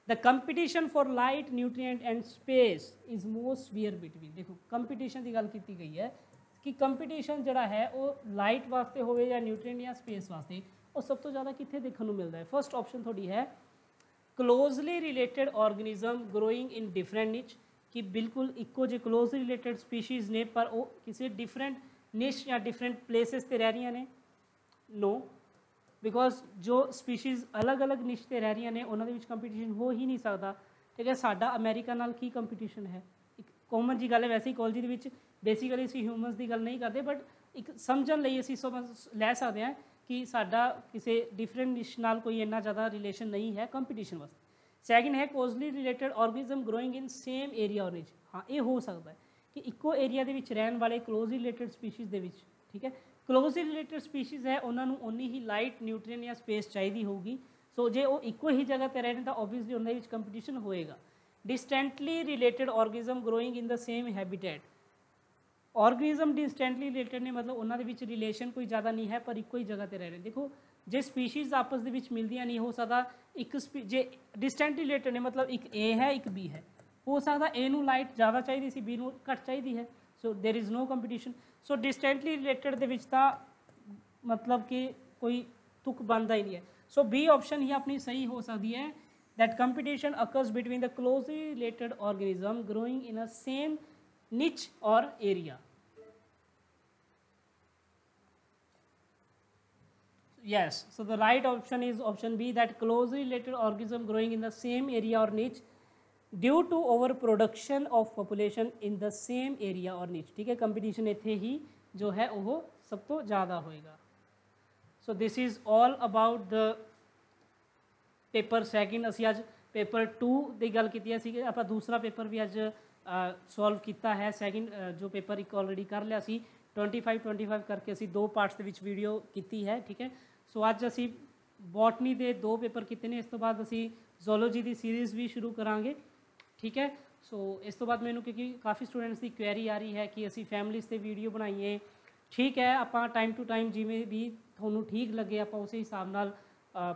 the competition for light, nutrient and space is most severe between. देखो कंपटीशन की गल की गई है कि कंपटीशन जड़ा है वो लाइट वास्ते हो या न्यूट्रिएंट या स्पेस वास्ते, वो सब तो ज़्यादा कितने देखने को मिलता है। फर्स्ट ऑप्शन थोड़ी है closely related organism growing in different निच, कि बिल्कुल इको जो क्लोजली रिलेटेड स्पीशीज़ ने पर वो किसी डिफरेंट निश या डिफरेंट प्लेसिस पर रह रही ने। नो, ਬਿਕੋਜ਼ ਜੋ ਸਪੀਸ਼ੀਜ਼ ਅਲੱਗ-ਅਲੱਗ ਨਿਸ਼ 'ਤੇ ਰਹਿ ਰਹੀਆਂ ਨੇ ਉਹਨਾਂ ਦੇ ਵਿੱਚ ਕੰਪੀਟੀਸ਼ਨ ਹੋ ਹੀ ਨਹੀਂ ਸਕਦਾ। ਠੀਕ ਹੈ, ਸਾਡਾ ਅਮਰੀਕਾ ਨਾਲ ਕੀ ਕੰਪੀਟੀਸ਼ਨ ਹੈ। ਇੱਕ ਕਾਮਨ ਜੀ ਗੱਲ ਹੈ, ਵੈਸੇ ਇਕੋਲੋਜੀ ਦੇ ਵਿੱਚ ਬੇਸਿਕਲੀ ਅਸੀਂ ਹਿਊਮਨਸ ਦੀ ਗੱਲ ਨਹੀਂ ਕਰਦੇ, ਬਟ ਇੱਕ ਸਮਝਣ ਲਈ ਅਸੀਂ ਸਮਝ ਲੈ ਸਕਦੇ ਹਾਂ ਕਿ ਸਾਡਾ ਕਿਸੇ ਡਿਫਰੈਂਟ ਨਿਸ਼ ਨਾਲ ਕੋਈ ਇੰਨਾ ਜ਼ਿਆਦਾ ਰਿਲੇਸ਼ਨ ਨਹੀਂ ਹੈ ਕੰਪੀਟੀਸ਼ਨ ਵਾਸਤੇ। ਸੈਕਿੰਡ ਹੈ ਕੋਜ਼ਲੀ ਰਿਲੇਟਡ ਆਰਗੇਨਿਜ਼ਮ ਗਰੋਇੰਗ ਇਨ ਸੇਮ ਏਰੀਆ ਔਰ ਨਿਚ। ਹਾਂ, ਇਹ ਹੋ ਸਕਦਾ ਹੈ ਕਿ ਇੱਕੋ ਏਰੀਆ ਦੇ ਵਿੱਚ ਰਹਿਣ ਵਾਲੇ ਕਲੋਜ਼ਲੀ ਰਿਲੇਟਡ ਸਪੀਸ਼ੀਜ਼ ਦੇ ਵਿੱਚ, ਠੀਕ ਹੈ, ਕਲੋਜ਼ਲੀ ਰਿਲੇਟਡ ਸਪੀਸ਼ੀਜ਼ ਹੈ ਉਹਨਾਂ ਨੂੰ ਓਨੀ ਹੀ ਲਾਈਟ, ਨਿਊਟਰੀਅਨ ਜਾਂ ਸਪੇਸ ਚਾਹੀਦੀ ਹੋਊਗੀ। ਸੋ ਜੇ ਉਹ ਇੱਕੋ ਹੀ ਜਗ੍ਹਾ 'ਤੇ ਰਹਿਣ ਤਾਂ ਓਬਵੀਅਸਲੀ ਉਹਨਾਂ ਦੇ ਵਿੱਚ ਕੰਪੀਟੀਸ਼ਨ ਹੋਏਗਾ। Distantly related organism growing in the same habitat. Organism distantly related ਨੇ, ਮਤਲਬ ਉਹਨਾਂ ਦੇ ਵਿੱਚ ਰਿਲੇਸ਼ਨ ਕੋਈ ਜ਼ਿਆਦਾ ਨਹੀਂ ਹੈ ਪਰ ਇੱਕੋ ਹੀ ਜਗ੍ਹਾ 'ਤੇ ਰਹਿ ਰਹੇ। ਦੇਖੋ ਜੇ ਸਪੀਸ਼ੀਜ਼ ਆਪਸ ਦੇ ਵਿੱਚ ਮਿਲਦੀਆਂ ਨਹੀਂ, ਹੋ ਸਕਦਾ ਇੱਕ ਜੇ ਡਿਸਟੈਂਟਲੀ ਰਿਲੇਟਡ ਨੇ ਮਤਲਬ ਇੱਕ ਏ ਹੈ ਇੱਕ ਬੀ ਹੈ, ਹੋ ਸਕਦਾ ਏ ਨੂੰ ਲਾਈਟ ਜ਼ਿਆਦਾ ਚਾਹੀਦੀ ਸੀ, ਬੀ ਨੂੰ ਘੱਟ ਚਾਹੀਦੀ ਹੈ। So there is no competition. So distantly related ਦੇ ਵਿੱਚ ਤਾਂ ਮਤਲਬ ਕਿ ਕੋਈ ਤੁਕ ਬਣਦਾ ਹੀ ਨਹੀਂ ਹੈ। ਸੋ ਬੀ ਆਪਸ਼ਨ ਹੀ ਆਪਣੀ ਸਹੀ ਹੋ ਸਕਦੀ ਹੈ, that competition occurs between the closely related organism growing in a same niche or area. Yes, so the right option is option B, that closely related organism growing in the same area or niche due to overproduction of population in the same area or niche। ठीक है, competition ਇੱਥੇ ਹੀ ਜੋ ਹੈ ਉਹ ਸਭ ਤੋਂ ਜ਼ਿਆਦਾ ਹੋਏਗਾ। So this is all about the paper second. ਅਸੀਂ ਅੱਜ ਪੇਪਰ 2 ਦੀ ਗੱਲ ਕੀਤੀ ਸੀ, ਆਪਾਂ ਦੂਸਰਾ ਪੇਪਰ ਵੀ ਅੱਜ ਸੋਲਵ ਕੀਤਾ ਹੈ। ਸੈਕਿੰਡ ਜੋ ਪੇਪਰ ਇੱਕ ਆਲਰੇਡੀ ਕਰ ਲਿਆ ਸੀ, 25 ਕਰਕੇ ਅਸੀਂ 2 ਪਾਰਟਸ ਦੇ ਵਿੱਚ ਵੀਡੀਓ ਕੀਤੀ ਹੈ। ਠੀਕ ਹੈ, ਸੋ ਅੱਜ ਅਸੀਂ ਬੋਟਨੀ ਦੇ 2 ਪੇਪਰ ਕੀਤੇ ਨੇ, ਇਸ ਤੋਂ ਬਾਅਦ ਅਸੀਂ ਜ਼ੂਲੋਜੀ ਦੀ ਸੀਰੀਜ਼ ਵੀ ਸ਼ੁਰੂ ਕਰਾਂਗੇ। ਠੀਕ ਹੈ, ਸੋ ਇਸ ਤੋਂ ਬਾਅਦ ਮੈਨੂੰ ਕਿਉਂਕਿ ਕਾਫੀ ਸਟੂਡੈਂਟਸ ਦੀ ਕੁਐਰੀ ਆ ਰਹੀ ਹੈ ਕਿ ਅਸੀਂ ਫੈਮਲੀਜ਼ 'ਤੇ ਵੀਡੀਓ ਬਣਾਈਏ। ਠੀਕ ਹੈ, ਆਪਾਂ ਟਾਈਮ ਟੂ ਟਾਈਮ ਜਿਵੇਂ ਵੀ ਤੁਹਾਨੂੰ ਠੀਕ ਲੱਗੇ ਆਪਾਂ ਉਸੇ ਹਿਸਾਬ ਨਾਲ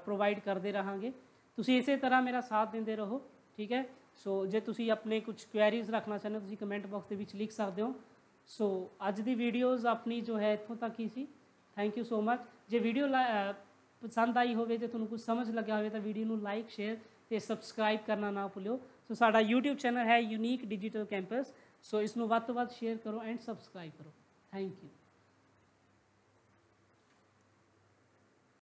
ਪ੍ਰੋਵਾਈਡ ਕਰਦੇ ਰਹਾਂਗੇ। ਤੁਸੀਂ ਇਸੇ ਤਰ੍ਹਾਂ ਮੇਰਾ ਸਾਥ ਦਿੰਦੇ ਰਹੋ। ਠੀਕ ਹੈ, ਸੋ ਜੇ ਤੁਸੀਂ ਆਪਣੇ ਕੁਝ ਕੁਐਰੀਜ਼ ਰੱਖਣਾ ਚਾਹੁੰਦੇ ਹੋ ਤੁਸੀਂ ਕਮੈਂਟ ਬਾਕਸ ਦੇ ਵਿੱਚ ਲਿਖ ਸਕਦੇ ਹੋ। ਸੋ ਅੱਜ ਦੀ ਵੀਡੀਓਜ਼ ਆਪਣੀ ਜੋ ਹੈ ਇੱਥੋਂ ਤੱਕ ਹੀ ਸੀ। Thank you so much. ਜੇ ਵੀਡੀਓ ਪਸੰਦ ਆਈ ਹੋਵੇ ਤੇ ਤੁਹਾਨੂੰ ਕੁਝ ਸਮਝ ਲੱਗਿਆ ਹੋਵੇ ਤਾਂ ਵੀਡੀਓ ਨੂੰ ਲਾਈਕ, ਸ਼ੇਅਰ ਤੇ ਸਬਸਕ੍ਰਾਈਬ ਕਰਨਾ ਨਾ ਭੁੱਲਿਓ। ਸੋ ਸਾਡਾ YouTube ਚੈਨਲ ਹੈ ਯੂਨੀਕ ਡਿਜੀਟਲ ਕੈਂਪਸ, ਸੋ ਇਸ ਨੂੰ ਵੱਧ ਤੋਂ ਵੱਧ ਸ਼ੇਅਰ ਕਰੋ ਐਂਡ ਸਬਸਕ੍ਰਾਈਬ ਕਰੋ। Thank you.